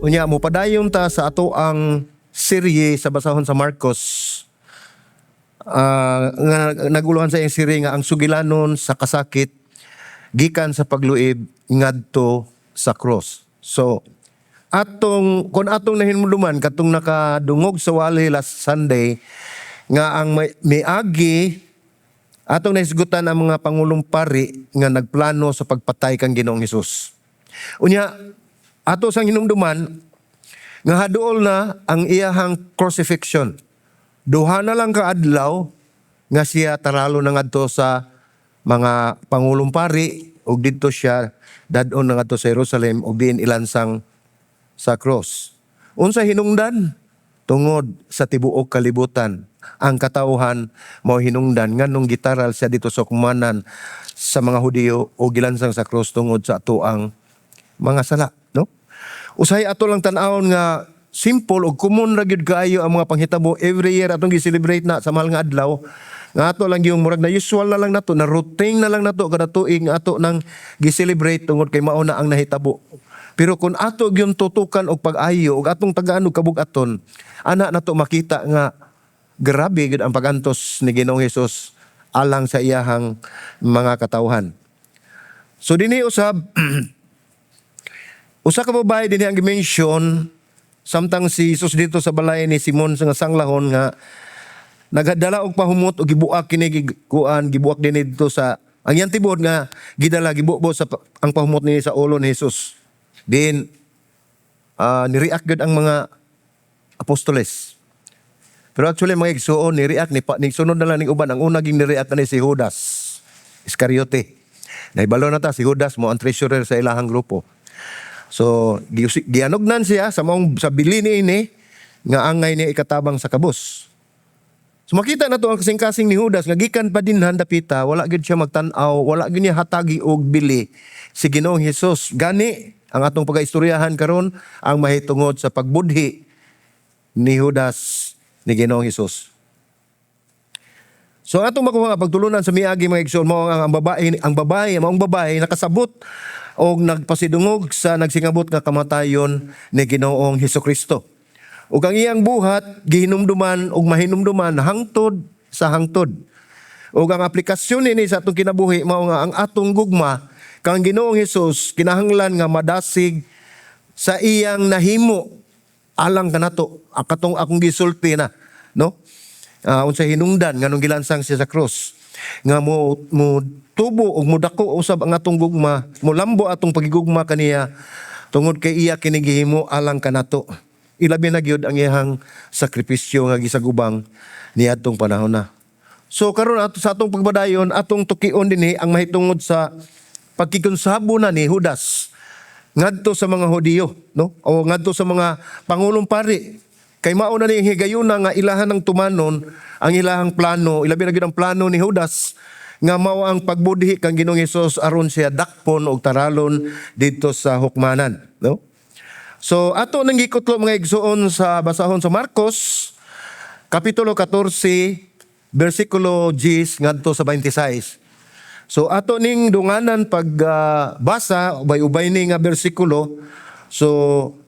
Unya mo padayon ta sa ato ang serye sa basahon sa Marcos. Nga naguluhan sa iyang serye nga ang sugilanon sa kasakit gikan sa pagluib ngadto sa cross. So kung atong nahinumduman katong nakadungog sa wali last Sunday nga ang miagi atong nahisgutan ang mga pangulong pari nga nagplano sa pagpatay kang Ginoong Hesus. Unya ato sang hinumduman nga haduol na ang iyahang crucifixion. Duha na lang ka adlaw nga siya taralo na ngadto sa mga pangulong pari ug didto siya dadon na ngadto sa Jerusalem ug diin ilansang sa cross. Unsa hinungdan? Tungod sa tibuok kalibutan ang katawhan mao hinungdan nganong gitaral siya dito sa kumanan sa mga Hudiyo o gilansang sa cross tungod sa ato ang mga sala, no? Usahay ato lang tan-awon nga simple ug common ra gyud kaayo ang mga panghitabo every year atong gi-celebrate na sa mahal nga adlaw. Nga ato lang yung murag na usual na lang nato, na routine na lang nato kada tuig nga ato nang gi-celebrate tungod kay mao na ang nahitabo. Pero kung ato gyud tutukan og pag-ayo ug atong tagaan og kabug-aton, ana nato makita nga grabe gyud ang pagantos ni Ginoong Hesus alang sa iyahang mga katawhan. So dinhi usab usa ka babae dinhi ang gi-mention samtang si Jesus dito sa balay ni Simon sa sanglahon nga nagadala og pahumot og gibuak kini gibuak dinhi dito sa ang iyang tibod nga gidala gibubo sa ang pahumot ni sa ulo ni Jesus. Din ni-react gud ang mga apostoles. Pero actually mga igsuon ni-react ni sunod na lang ning uban ang una ging ni-react ni si Judas Iscariote. Naibalo na ta si Judas mo ang treasurer sa ilahang grupo. So gianognan siya sa bili ni nga angay niya ikatabang sa kabus. So makita na to ang kasing-kasing ni Judas nga gikan pa dinhan dapita wala gid siya magtan-aw, wala gid niya hatagi og bili si Ginoong Hesus. Gani ang atong pagaistoryahan karon ang mahitungod sa pagbudhi ni Judas ni Ginoong Hesus. So atong makuha pagtulunan sa miagi mga igsoon mao ang babae nakasabot og nagpasidungog sa nagsingabot nga kamatayon ni Ginoong Hesukristo. Ug ang iyang buhat gihinumduman ug mahinumduman hangtod sa hangtod. Ug ang aplikasyon ni sa atong kinabuhi mao nga ang atong gugma kang Ginoong Hesus kinahanglan nga madasig sa iyang nahimo alang kanato katong akong gisulti na, no? Unsa hinungdan nganong gilansang siya sa cross nga mo tubo ug modako usab ang atong gugma, molambo atong pagigugma kaniya tungod kay iya kini gihimo alang kanato. Ilabi na gyud ang iyang sakripisyo nga gisagubang niadtong panahon na. So karon sa atong pagbadayon atong tukion dinhi ang mahitungod sa pagkikonsabo na ni Judas ngadto sa mga Hudiyo, no? O ngadto sa mga pangulong pari. Kay mao na ni higayuna nga ilahan ng tumanon ang ilahang plano, ilabi na gyud ang plano ni Judas nga mao ang pagbudhi kang Ginoong Hesus aron siya dakpon og taralon didto sa hukmanan, no? So ato nang gikutlo mga igsoon sa basahon sa Marcos kapitulo 14 bersikulo 10 ngadto sa 26. So ato ning dunganan pagbasa ubay-ubay ni nga bersikulo. So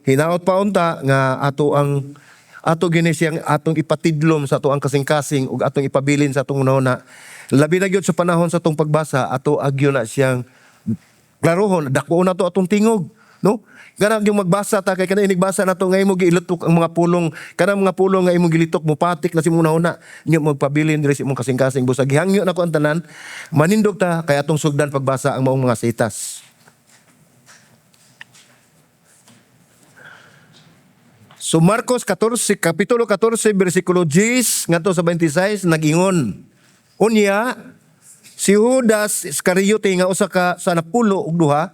hinaot pa unta nga ato gini siyang atong ipatidlom sa ato ang kasing-kasing ug atong ipabilin sa atong una-una. Labi na gyud sa panahon sa atong pagbasa ato agyo na siyang klarohon dako na to atong tingog, no? Kanang yung magbasa ta kay kanang inigbasa nato nga imo giilitok ang mga pulong, kanang mga pulong nga imo gilitok mo patik na si una-una nya magpabilin diri sa imong kasing-kasing busag gihangyo nako ang tanan manindog ta kay atong sugdan pagbasa ang maong mga sitas. So Marcos 14 kapitulo 14 bersikulo 10 ngadto sa 26 nagingon. Unya si Judas Iscariote nga usa ka sa 10 ug duha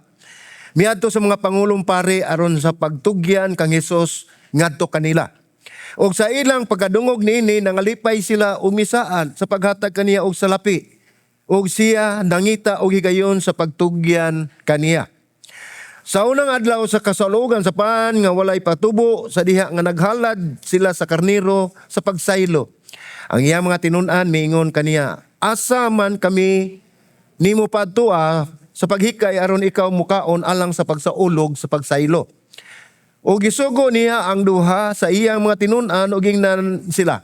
miadto sa mga pangulong pari aron sa pagtugyan kang Hesus ngadto kanila. Og sa ilang pagkadungog niini nangalipay sila og misaan sa paghatag kaniya og salapi. Og siya nangita og higayon sa pagtugyan kaniya. Sa unang adlaw sa kasalugan sa paan nga walay patubo sa diha nga naghalad sila sa karnero sa pagsaylo. Ang iyang mga tinun-an miingon kaniya, asa man kami nimo padtua sa paghikay aron ikaw mukaon alang sa pagsaulog sa pagsaylo. O gisugo niya ang duha sa iyang mga tinun-an ug ingnan sila.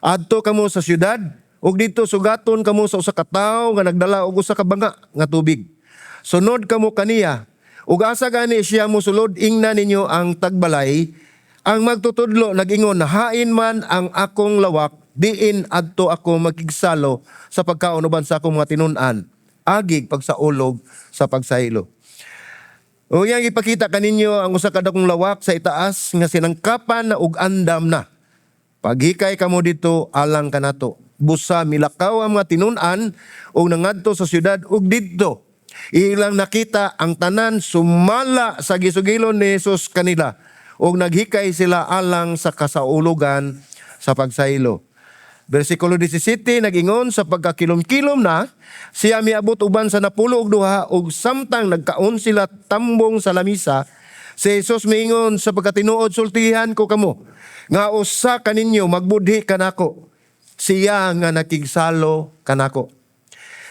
Adto kamo sa syudad ug dito sugaton kamo sa usa ka tawo nga nagdala og usa ka banga nga tubig. Sunod kamo kaniya ug asa gani siya mosulod ingnan ninyo ang tagbalay. Ang magtutudlo nag-ingon, hain man ang akong lawak, diin adto ako makigsalo sa pagkaunuban sa akong mga tinun-an. Agig pagsaulog sa pagsaylo. O yang ipakita kaninyo ang usa ka dakong lawak sa itaas nga sinangkapan na ug andam na. Paghikay kamo dito alang kanato. Busa milakaw ang mga tinun-an ug nangadto sa syudad ug didto. Ilang nakita ang tanan sumala sa gisugilon ni Jesus kanila ug naghikay sila alang sa kasaulugan sa pagsaylo. Versikulo 17 nag-ingon, sa pagkakilom-kilom na siya miabot uban sa 12 ug samtang nagkaon sila tambong sa lamisa, si Jesus miingon, sa pagkatinuod sultihan ko kamo nga usa kaninyo magbudhi kanako, siya nga nakigsalo kanako.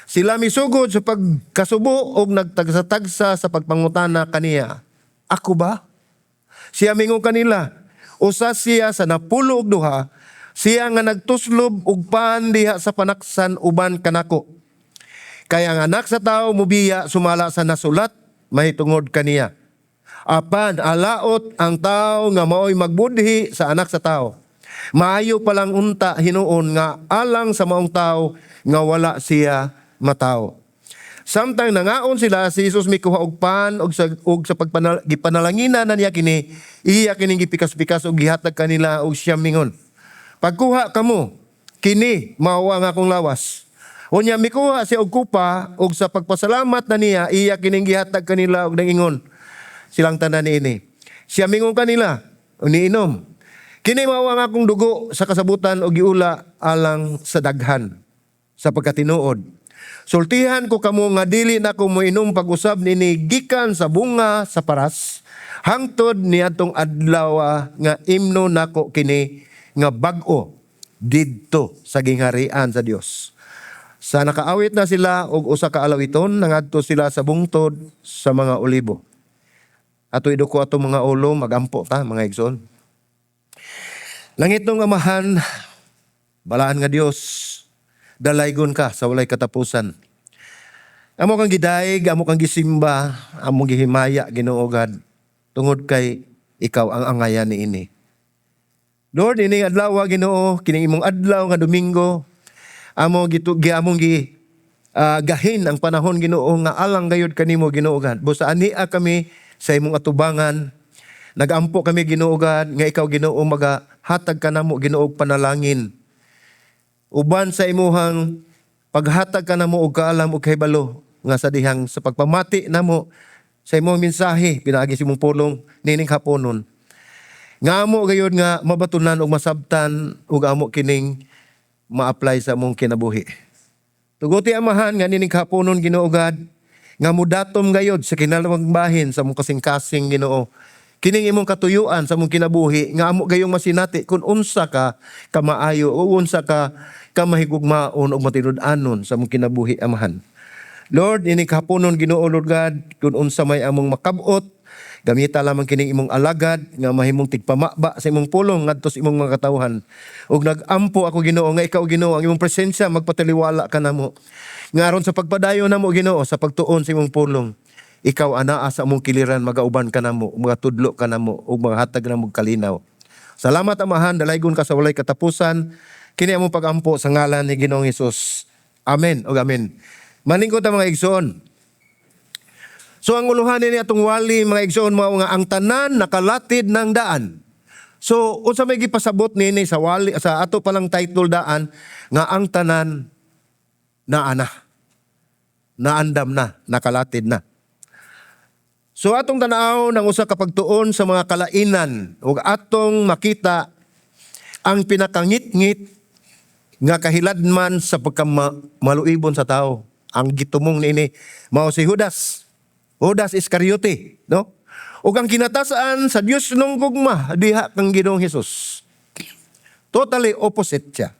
Sila misugod sa pagkasubo ug nagtagsa-tagsa sa pagpangutana kaniya, ako ba? Siya mingon kanila, usa siya sa 12, siya nga nagtuslob og paan diha sa panaksan uban kanako. Kaya ang anak sa tao mubiya sumala sa nasulat mahitungod kaniya. Apan alaot ang tao nga maoy magbudhi sa anak sa tao. Maayo palang unta hinuon nga alang sa maong tao nga wala siya mataw. Samtang nangaon sila, si Jesus mikuha og pan og sa pagpanalanginan na niya kini, iya kining gipikas-pikas og gihatag kanila og siya mingon, pagkuha kamo, kini mao ang akong lawas. Unya mikuha siya og kupa ug sa pagpasalamat na niya, iya kining gihatag kanila og nangingon silang tanan niini. Siya mingon kanila, niinom, kini mao ang akong dugo sa kasabutan og giula alang sa daghan sa pagkatinuod. Sultihan ko kamo nga dili na ko moinom pag-usab nini gikan sa bunga sa paras, hangtod niadtong adlaw nga imno nako kini nga bag-o didto sa gingharian sa Dios. Sa nakaawit na sila og usa ka alawiton, nangadto sila sa bungtod sa mga olibo. Ato iduko ato mga ulo, magampo ta mga igsoon. Langit ng Amahan, balaan nga Dios, dalaygon ka sa walay katapusan. Amo kang gidayeg, amo kang gisimba, amo gihimaya Ginoo God, tungod kay ikaw ang angayan niini. Lord, ining adlaw Ginoo, kining imong adlaw nga Domingo, among gahin ang panahon Ginoo nga alang gayud kanimo Ginoo God. Busa ania kami sa imong atubangan. Nagampo kami Ginoo God nga ikaw Ginoo magahatag kanamo Ginoo og panalangin. Uban sa imuhang paghatag kanamo og kaalam ug kahibalo nga sa dihang sa pagpamati namo sa imong mensahe pinaagi sa imong pulong nining haponon. Nga amo gayud nga mabatunan ug masabtan ug amo kining ma-apply sa among kinabuhi. Tuguti Amahan nga nining haponon Ginoo God nga mudatom gayud sa kinalawang bahin sa among kasing-kasing Ginoo. Kining imong katuyuan sa among kinabuhi nga amo gayong masinati kung unsa ka kamaayo o unsa ka kamahigugmaon o matinud-anon sa among kinabuhi Amahan. Lord, ining haponon Ginoo Lord God, kung unsa may among makabot, gamita lamang kining imong alagad nga mahimong tigpamaba sa imong pulong ngadto sa imong mga katawhan. Ug nagampo ako Ginoo nga ikaw Ginoo ang imong presensya magpataliwala ka namo. Ngaron sa pagpadayon namo Ginoo sa pagtuon sa imong pulong, ikaw anaa sa among kiliran magauban ka namo, magatudlo ka namo ug maghatag namo kalinaw. Salamat Amahan, dalaygon ka sa walay katapusan. Kini among pagampo sa ngalan ni Ginoong Hesus. Amen ug amen. Maningkot ang mga igsoon. So ang uluhan ni atong wali mga igsoon mao nga ang tanan nakalatid ng daan. So unsa may gipasabot nini sa wali sa ato palang title daan nga ang tanan naandam na, nakalatid na. So atong tanaw ng usa ka pagtuon sa mga kalainan ug atong makita ang pinakangit-ngit nga kahiladman sa pagkamaluibon sa tao. Ang gitumong nini mao si Judas Iscariote, no? Ug ang kinatasaan sa Dios nung gugma diha kang Ginoong Hesus. Totally opposite siya.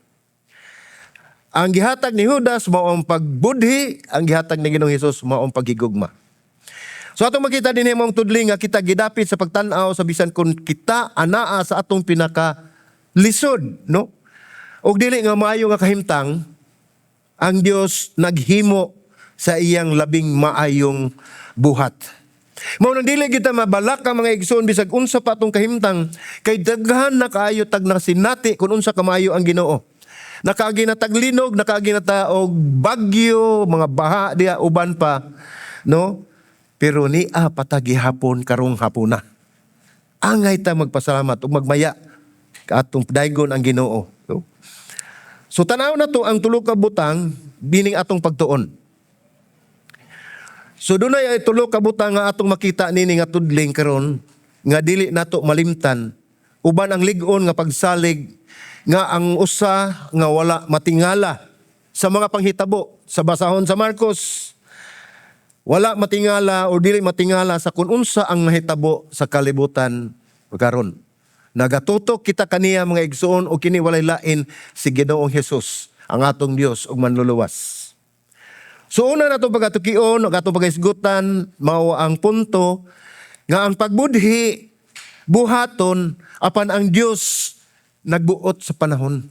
Ang gihatag ni Judas mao ang pagbudhi, ang gihatag ni Ginoong Hesus mao ang paghigugma. So atong makita din mong tudling nga kita gidapit sa pagtan-aw sa bisan kun kita anaa sa atong pinaka lisod, no? Og dili nga maayo nga kahimtang ang Dios naghimo sa iyang labing maayong buhat. Mao nang dili kita mabalak ang mga igsoon bisag unsa pa atong kahimtang kay daghan na kaayo tag nasinati kun unsa ka maayo ang Ginoo. Nakaagi na taglinog, nakaagi na ta og bagyo, mga baha diha uban pa, no? Pero niya patagihapon karong hapuna. Angay ta magpasalamat ug magmaya kaatong daygon ang Ginoo. No? So tanaw na to ang tulo ka butang bining atong pagtuon. So dunay ay tulo ka butang nga atong makita nini nga tudling karon nga dili nato malimtan. Uban ang lig-on nga pagsalig nga ang usa nga wala matingala sa mga panghitabo sa basahon sa Marcos. Wala matingala o dili matingala sa kung unsa ang mahitabo sa kalibutan karon. Nagatutok kita kaniya mga igsoon o kini walay lain si Ginoong Hesus, ang atong Dios ug manluluwas. So una nato pagatukion o atong pagaisgutan mao ang punto nga ang pagbudhi buhaton apan ang Dios nagbuot sa panahon.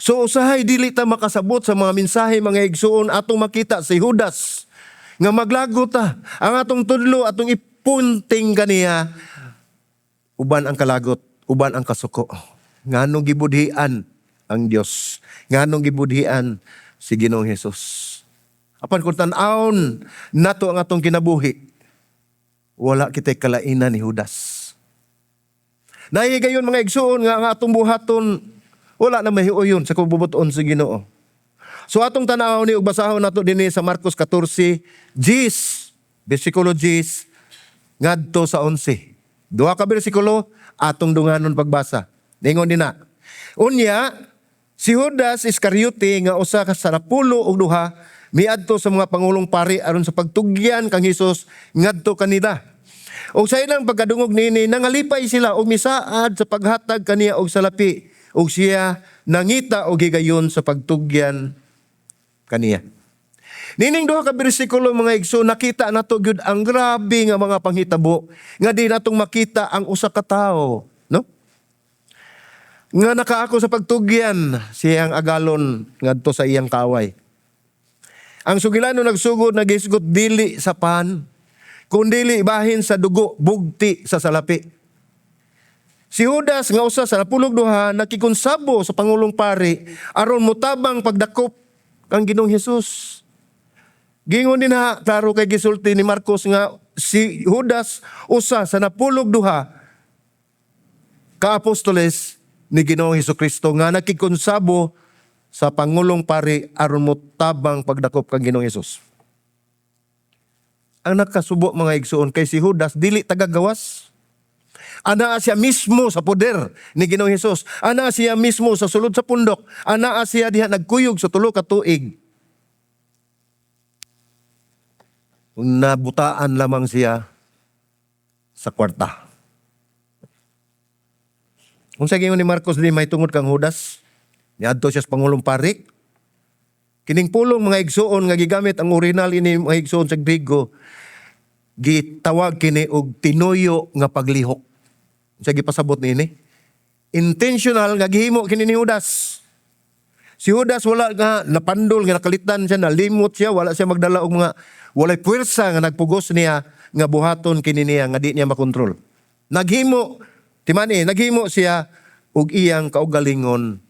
So usahay dili ta makasabot sa mga mensahe mga igsoon atong makita si Judas nga maglago ta. Ang atong tudlo, atong ipunting kaniya, uban ang kalagot, uban ang kasuko. Nganong gibudhian ang Dios. Nganong gibudhian si Ginoong Hesus. Apan kung tan-aon nato ang atong kinabuhi, wala kita'y kalainan ni Judas. Nahigayon mga igsoon nga ang atong buhaton, wala na mahiuyon sa kububuton sa Ginoo. So atong tanaw ni ug basahon nato dinhi sa Marcos 14, bersikulo 10 ngadto sa 11. Duha ka bersikulo atong dunganon pagbasa. Ningon dina. Unya si Judas Iscariote nga usa ka sa 12 miadto sa mga pangulong pari aron sa pagtugyan kang Hesus ngadto kanila. Og sa ilang pagkadungog nini nangalipay sila og misaad sa paghatag kaniya og salapi og siya nangita og higayon sa pagtugyan kaniya. Nining duha ka bersikulo mga igso nakita nato gyud ang grabe nga mga panghitabo nga di natong makita ang usa ka tawo, no? Nga nakaako sa pagtugyan siyang agalon ngadto sa iyang kaaway. Ang sugilano nagsugod nagisgot dili sa pan kundi bahin sa dugo bugti sa salapi. Si Judas nga usa sa 12 nakikonsabo sa pangulong pari aron motabang pagdakop ang Ginoong Hesus. Gingon din ha, klaro kay gisulti ni Marcos nga si Judas usa sa 12 ka-apostoles ni Ginoong Hesukristo nga nakikonsabo sa pangulong pari aron motabang pagdakop kang Ginoong Hesus. Ang nakasubo mga igsoon kay si Judas dili tagagawas. Anaa siya mismo sa poder ni Ginoong Hesus. Anaa siya mismo sa sulod sa pundok. Anaa siya diha nagkuyog sa 3 ka tuig. Nabutaan lamang siya sa kwarta. Kung sa gingon ni Marcos di may tungod kang Judas, niadto siya sa pangulong pari. Kining pulong mga igsoon nga gigamit ang original ini mga igsoon sa Griego, gitawag kini og tinuyo nga paglihok. Sa gipasabot nini. Intentional nga gihimo kini ni Judas. Si Judas wala nga napandol nga nakalitan siya, nalimot siya, wala siya magdala og mga walay puwersa nga nagpugos niya nga buhaton kini niya nga di niya makontrol. Naghimo naghimo siya og iyang kaugalingon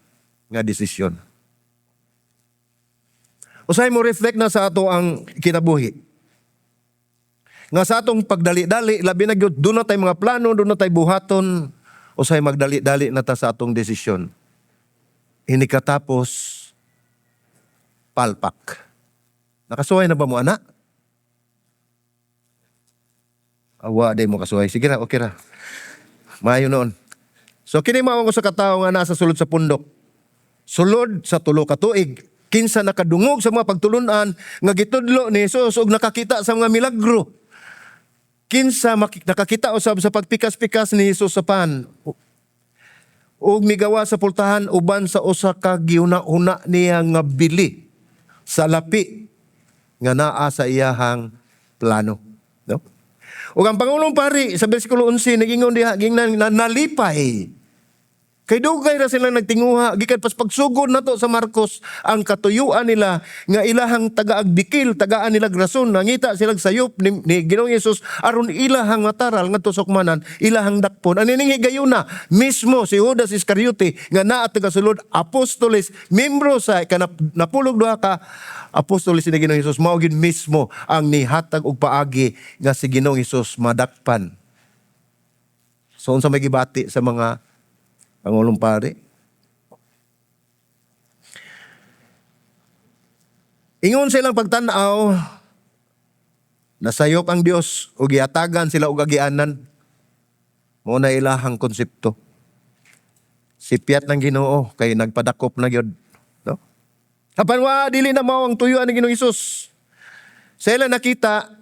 nga desisyon. Usay mo reflect na sa ato ang kinabuhi. Nga sa atong pagdali-dali, labi na gyud doon na tay mga plano, doon na tay buhaton, usay magdali-dali na ta sa atong desisyon. Ini katapos palpak. Nakasuway na ba mo anak? Awa day mo kasuway. Sige ra, okay ra. Maayo noon. So kini mao ko sa katawo nga nasa sulod sa pundok. Sulod sa 3 ka tuig. Kinsa nakadungog sa mga pagtulunan nga gitudlo ni Jesus ug nakakita sa mga milagro. Kinsa nakakita usab sa pagpikas-pikas ni Jesus sa pan. Ug migawa sa pultahan uban sa usa ka giuna-una niya nga bili sa lapi nga naa sa iyahang plano. No? Ug ang Pangulong Pari sa bersikulo 11 nagingon diha gingnan na nalipay. Kay dugay ra sila nagtinguha gikan pas pagsugod nato sa Marcos ang katuyuan nila nga ilahang tagaagdikil, tagaan nila rason, nangita sila sayop ni Ginoong Hesus aron ilahang mataral ngadto sa hukmanan, ilahang dakpon. Anining higayuna mismo si Judas Iscariote nga naa tagasulod apostoles, membro sa napulog duha ka apostoles ni Ginoong Hesus, mao gid mismo ang nihatag og paagi nga si Ginoong Hesus madakpan. So unsa may gibati sa mga Pangulong Pari? Ingon silang pagtanaw, nasayop ang Dios ug giatagan sila og agianan. Mao na ilahang konsepto. Sipyat ng Ginoo kay nagpadakop na gyud, no? Apan wa dili na mao ang tuyuan ni Ginoong Hesus. Sila nakita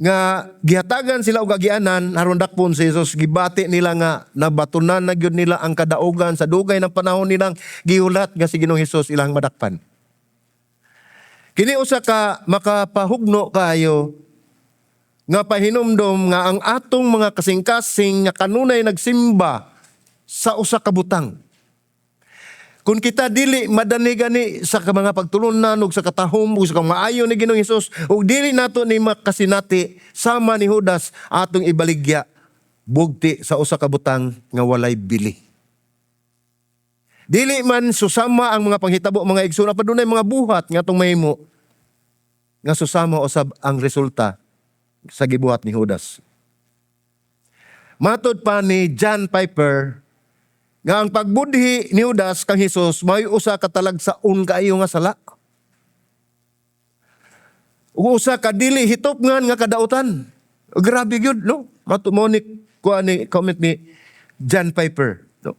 nga gihatagan sila og agianan aron dakpon si Hesus, gibati nila nga nabatunan na gyud nila ang kadaugan sa dugay ng panahon nilang gihulat nga si Ginoong Hesus ilang madakpan. Kini usa ka makapahugno kayo nga pahinumdom nga ang atong mga kasing-kasing nga kanunay nagsimba sa usa ka butang. Kung kita dili madani-gani sa mga pagtulunan ug sa katahom ug sa maayo ni Ginoong Hesus ug dili nato ni makasinati sama ni Judas atong ibaligya bugti sa usa ka butang nga walay bili. Dili man susama ang mga panghitabo mga igsoon, padunay mga buhat nga atong mahimo nga susama usab ang resulta sa gibuhat ni Judas. Matod pa ni John Piper nga ang pagbudhi ni Judas kang Hesus may usa ka talagsaon kaayo nga sala. Ug usa ka dili hitopngan nga kadautan. Grabe gyud, no? Matumonik ko ani comment ni John Piper, no?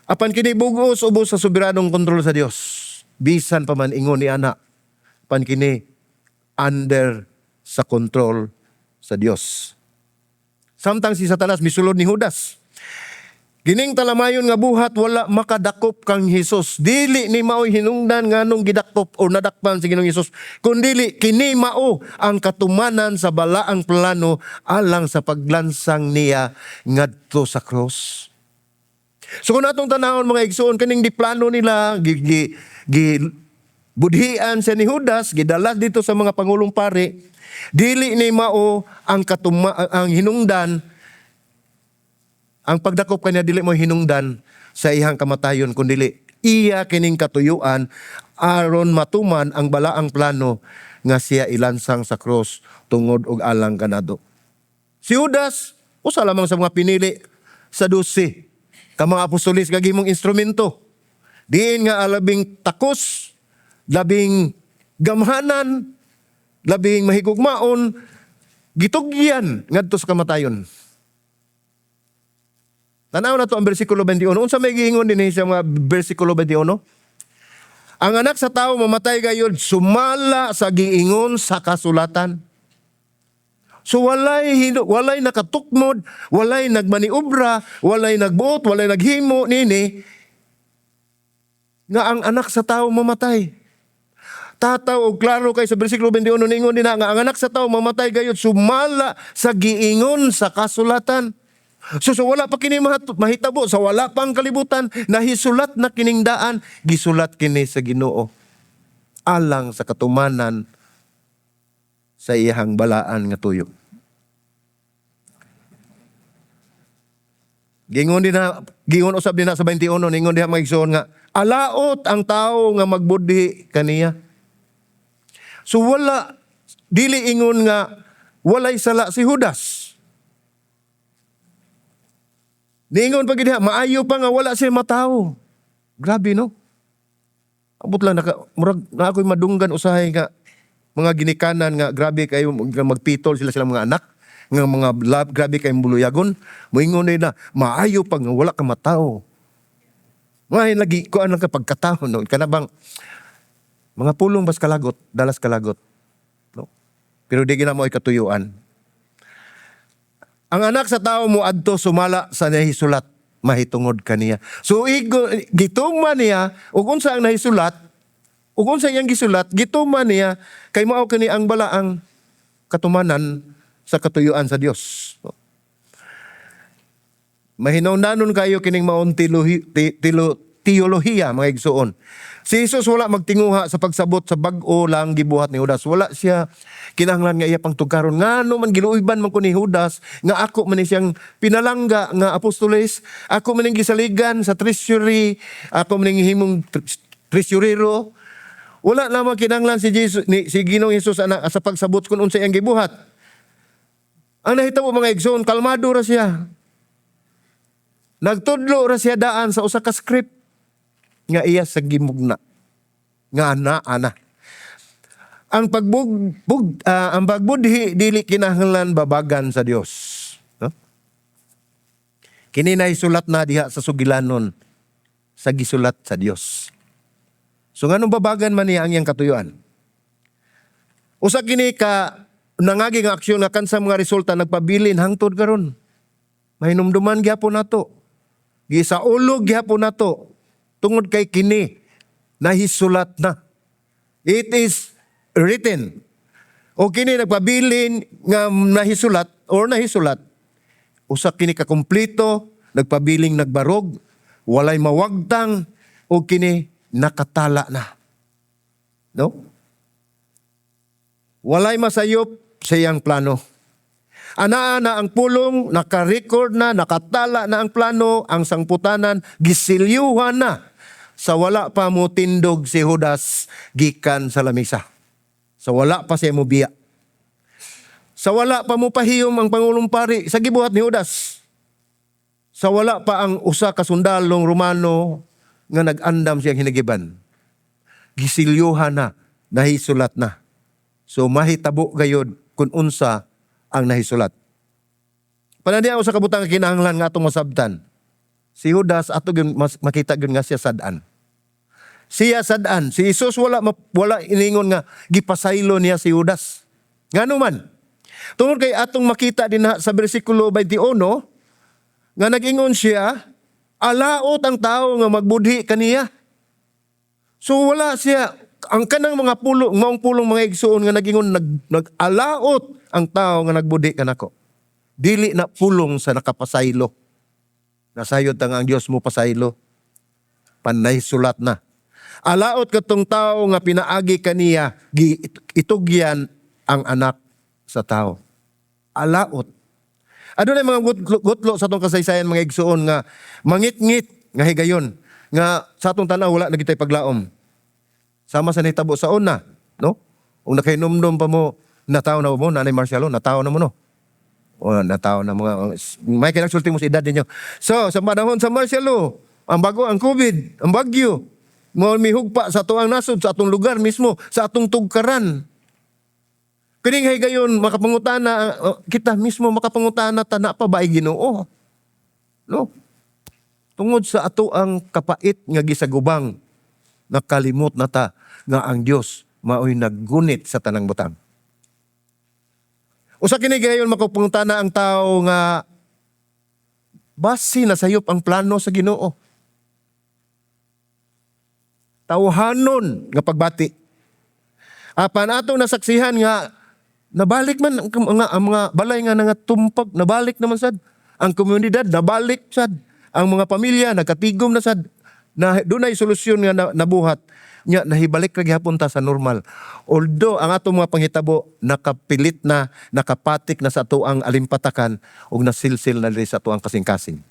Apan kini bugos ubos sa soberanong kontrol sa Dios. Bisan pa man ingon ni ana, pan kini under sa kontrol sa Dios. Samtang si Satanas misulod ni Judas. Gining talamayon nga buhat wala makadakop kang Hesus. Dili ni mao hinungdan nganong gidakop o nadakpan si Ginoong Hesus, kundi kini mao ang katumanan sa balaang plano alang sa paglansang niya ngadto sa cross. So kung atong tanahon mga igsoon, kaning di plano nila budhian siya ni Judas, gidalas dito sa mga Pangulong Pari, dili ni mao ang ang hinungdan. Ang pagdakop kanya dili mo hinungdan sa ihang kamatayon, kundi iya kining katuyuan aron matuman ang balaang plano nga siya ilansang sa cross tungod og alang kanado. Si Judas usa lamang sa mga pinili sa 12 ka mga apostoles nga gihimong instrumento. Diin nga labing takos, labing gamhanan, labing mahigugmaon, gitugyan ngadto sa kamatayon. Tanaw na to ang bersikulo 21. Unsa may giingon din sa mga bersikulo 21? Ang anak sa tao mamatay gayud sumala sa giingon sa kasulatan. So walay nakatukmod, walay nagmaniobra, walay nagbuot, walay naghimo nini nga ang anak sa tao mamatay. Tataw og klaro kay sa bersikulo 21 ningon din nga ang anak sa tao mamatay gayud sumala sa giingon sa kasulatan. So wala pa kini mahitabo, sa wala pang kalibutan, nahisulat na kining daan, gisulat kini sa Ginoo alang sa katumanan sa iyang balaan nga tuyo. Gingon usab din na sa 21, ningon diha mga igsoon nga alaot ang tao nga magbudhi kaniya. So wala, dili ingon nga walay sala si Judas. Niingon pa gid maayo pa nga wala siya matawo. Grabe, no? Abot lang na ako'y madunggan usahay nga mga ginikanan nga grabe kayo magpitol sila mga anak nga mga grabe kay buluyagon. Moingon na maayo pa nga wala ka matawo. Ngayon lagi ko anong kapagkataon, no? Kanabang mga pulong bas kalagot, dalas kalagot, no? Pero di gina mo ay katuyuan. Ang anak sa tao mo adto sumala sa nahisulat, mahitungod kaniya. So gituman niya ug unsa ang nahisulat, ug unsa iyang gisulat, gituman niya kay mao kani ang balaang katumanan sa katuyuan sa Dios. Mahinawnanon kayo kining maong teolohiya, mga igsoon. Si Jesus wala magtinguha sa pagsabot sa bag-o lang gibuhat ni Judas. Wala siya kinahanglan nga iya pang tugkaron. Ngano man giluiban man ko ni Judas nga ako man ni siyang pinalangga nga apostoles, ako man ning gisaligan sa treasury, ako man ning himong treasurero. Wala lamang kinahanglan si Jesus si Ginoong Hesus sa pagsabot kun unsay ang gibuhat. Ang nahitabo mga igsoon, kalmado ra siya. Nagtudlo ra siya daan sa usa ka script nga iya sa gimugna. Nga ana. Ang ang pagbudhi dili kinahanglan babagan sa Dios. No? Kini naisulat na diha sa sugilanon sa gisulat sa Dios. So nganong babagan man niya ang iyang katuyuan? Usa kini ka nangagi nga aksyon nga kansa mga resulta nagpabilin hangtod karon. Mahinumduman gyapon nato. Gisaulog gyapon nato tungod kay kini nahisulat na. It is written. O kini nagpabilin nga nahisulat or nahisulat. Usa kini ka kumpleto, nagpabiling nagbarog, walay mawagtang o kini nakatala na. No? Walay masayop sa iyang plano. Ana ang pulong, naka-record na, nakatala na ang plano, ang sangputanan, gisilyuhan na. Sa wala pa mo tindog si Judas gikan sa lamisa. Sa wala pa siya mo biya. Sa wala pa mo pahiyom ang Pangulong Pari sa gibuhat ni Judas. Sa wala pa ang usa ka sundalong Romano nga nag-andam siyang hinigiban. Gisilyuhan na, nahisulat na. So mahitabo gayod kung unsa ang nahisulat. Panadiyan ko sa kabutang kinahanglan nga atong masabtan. Si Judas ato gyud makita gyud nga siya sadan. Siya sadan. Si Jesus wala iningon nga gipasaylo niya si Judas. Ngano man? Tungod kay atong makita din sa bersikulo 21 nga nag-ingon siya, alaot ang tao nga magbudhi kaniya. So wala siya ang kanang mga maong pulong mga igsoon nga nag-ingon nag-alaot ang tao nga nagbudi kanako. Dili na pulong sa nakapasaylo. Nasayod ta nga ang Dios mo pasaylo. Panay sulat na. Alaot katong tao nga pinaagi kaniya, itugyan ang anak sa tao. Alaot. Adunay mga gutlo sa atong kasaysayan mga igsoon nga mangit-ngit nga higayon nga sa atong tanaw wala na gitay paglaom. Sama sa nahitabo sa una, no? Kung nakainomdom pa mo, nataw na mo, Nanay Marcialo, nataw na mo, no? O nataw na mga, may kinagsulti mo sa edad ninyo. So, sa panahon sa Marcialo, ang bago, ang COVID, ang bagyo, may hugpa sa atong nasod, sa atong lugar mismo, sa atong tugkaran. Kining higayon, makapangutana, kita mismo makapangutana, tana pa ba ay Ginoo? No? Tungod sa ato ang kapait nga gisagubang, nakalimot na ta nga ang Dios mao'y naggunit sa tanang butang. Usa kini gayon makapangutana ang tao nga basi na sayop ang plano sa Ginoo. Tawhanon nga pagbati. Apan atong nasaksihan nga nabalik man ang mga balay nga nangatumpag, nabalik naman sad. Ang komunidad nabalik sad. Ang mga pamilya nagkatigom na sad. Na dunay solusyon nga nabuhat nya nahibalik ra gihapon ta sa normal. Although ang atong mga panghitabo nakapilit na, nakapatik na sa atuang alimpatakan ug nasilsil na diri sa atuang kasing-kasing.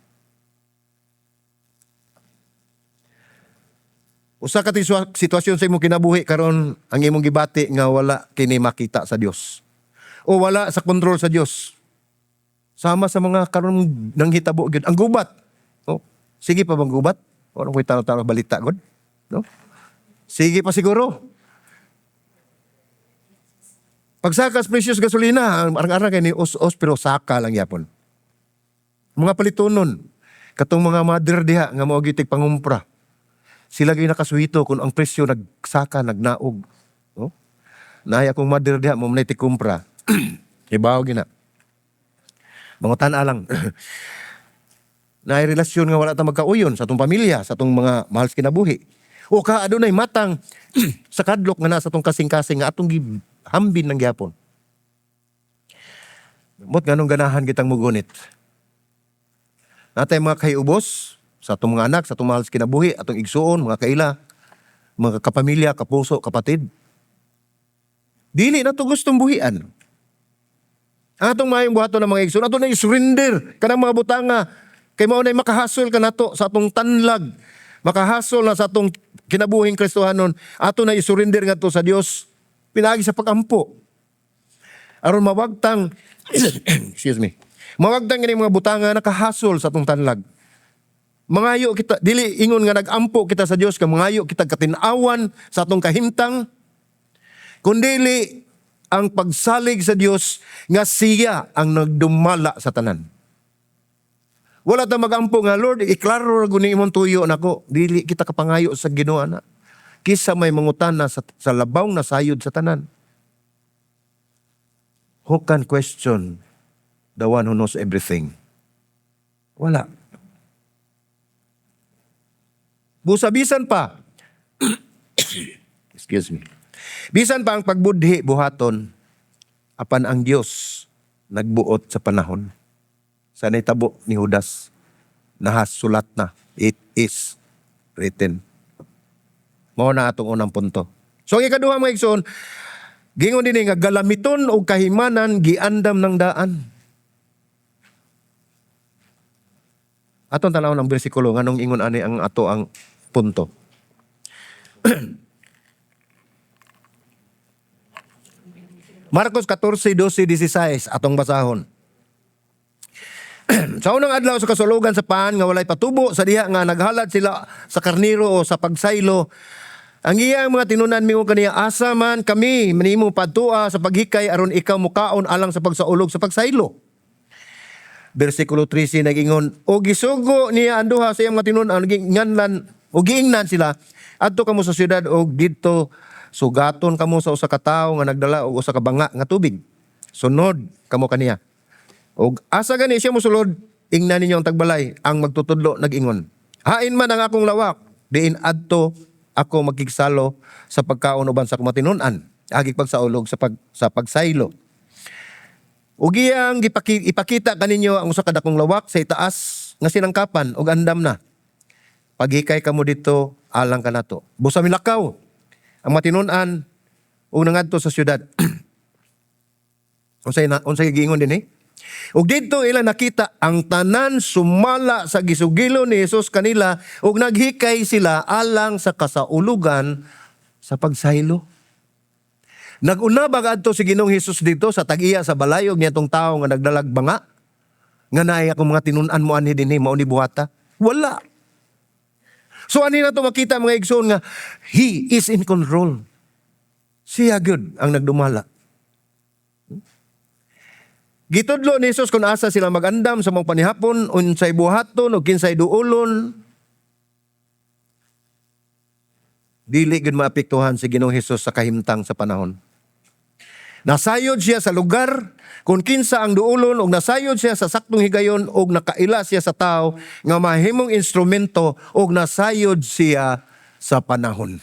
Usa ka sitwasyon sa imong kinabuhi karon ang imong gibati nga wala kini makita sa Dios o wala sa kontrol sa Dios. Sama sa mga karon nanghitabo gyud ang gubat. Oh, sige pa bang gubat? Orang ko'y tanaw-tanaw balita, God. No? Sige pa siguro. Pagsakas precious gasolina, arang-arang kay ni os pero saka lang yapon. Mga palitonon, katong mga mother diha nga mao gitig pangumpra. Sila gyud nakasuhito kung ang presyo nagsaka nagnaog. No? Naay akong mother diha mo manay tikumpra. Ibaw gina. Mangutana lang. Na relasyon nga wala ta magkauyon sa atong pamilya, sa atong mga mahal sa kinabuhi. O ka adunay matang sa kadlok nga nasa atong kasing-kasing nga atong hambin ng gyapon. Mot nganong ganahan kitang mugunit. Natay mga kayubos sa atong mga anak, sa atong mahal sa kinabuhi, atong igsuon, mga kaila, mga kapamilya, kapuso, kapatid. Dili na to gustong buhian. Atong mayong buhaton ng mga igsoon, atong na i-surrender kanang mga butanga. Kay mao nay makahasol ka nato sa atong tanlag. Makahasol na sa atong kinabuhing Kristohanon. Ato na i-surrender nga to sa Dios. Pinagi sa pagampo. Aron mawagtang excuse me. Mawagtang kini mga butanga nakahasol sa atong tanlag. Mangayo kita, dili ingon nga nagampo kita sa Dios, ka mangayo kita katin-awan sa atong kahimtang. Kundili ang pagsalig sa Dios nga siya ang nagdumala sa tanan. Wala ta magampo nga, Lord, iklaro ra guni imong tuyo nako. Dili kita kapangayo sa Ginoo na. Kisa may mangutana sa labaw na sayod sa tanan. Who can question the one who knows everything? Wala. Busa-bisan pa. Excuse me. Bisan pa ang pagbudhi buhaton, apan ang Dios nagbuot sa panahon. Sa naitabo ni Judas, nahasulat na, it is written. Mao na atong unang punto. So ang ikaduha mga igsoon, gingon din nga galamiton o kahimanan giandam ng daan. Atong tanaw ng bersikulo nganong ingon ani ang ato ang punto. Marcos 14:12-16 atong basahon. Sa unang adlaw sa kasulugan sa paan nga walay patubo sa diha nga naghalad sila sa karniro o sa pagsaylo. Ang iyang mga tinunan mingon kaniya, asa man kami manimo padtua sa paghikay aron ikaw mukaon alang sa pagsaulog sa pagsaylo. Bersikulo 13 nagingon, o gisugo niya ang duha sa iyang mga tinunan nganlan o giingnan sila adto kamo sa syudad o didto sugaton kamo sa usa ka tawo nga nagdala og usa ka banga nga tubig. Sunod kamo kaniya. Og asa gani siya mosulod, ingnan ninyo ang tagbalay, ang magtutudlo nag-ingon. Hain man ang akong lawak, diin adto ako magkigsalo sa pagkaon uban sa kumatinunan, agig pagsaulog sa pagsaylo. Ug iyang ipakita kaninyo ang usa ka dakong lawak sa itaas nga sinangkapan og andam na. Paghikay kamo dito, alang ka nato. Busa milakaw ang matinunan ug nangadto sa syudad. Unsay giingon din ug dito ila nakita ang tanan sumala sa gisugilo ni Jesus kanila ug naghikay sila alang sa kasaulugan sa pagsaylo. Nag-una ba adto si Ginoong Hesus dito sa tag-iya sa balayog niyatong tawo nga nagdalag banga? Nga naay akong mga tinunan mo ani dinhi mao ni buhata? Wala. So ani na to makita mga igsoon nga He is in control. Siya gyud ang nagdumala. Gitudlo ni Jesus kung asa sila magandam sa mga panihapon, unsay buhaton o kinsay duolon. Dili gud maapektuhan si Ginoong Hesus sa kahimtang sa panahon. Nasayod siya sa lugar kung kinsa ang duolon ug nasayod siya sa saktong higayon ug nakaila siya sa tao nga mahimong instrumento ug nasayod siya sa panahon.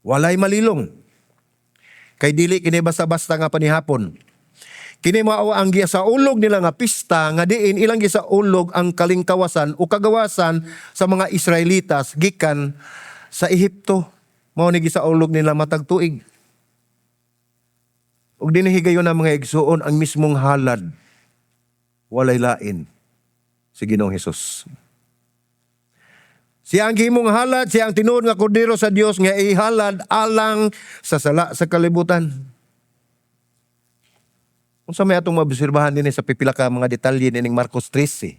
Walay malilong. Kay dili kini basta-basta nga panihapon. Kini mao ang gisaulog nila nga pista nga diin ilang gisaulog ang kalingkawasan o kagawasan sa mga Israelitas gikan sa Ehipto. Mao ni gisaulog nila matag tuig. Ug dinhi higayon ang mga igsuon ang mismong halad. Walay lain si Ginoong Hesus. Siya ang gihimong halad, siya ang tinuod nga kordero sa Dios nga ihalad alang sa sala sa kalibutan. Kung sa may atong mabisirbahan din sa pipila ka mga detalye ni Marcos 13.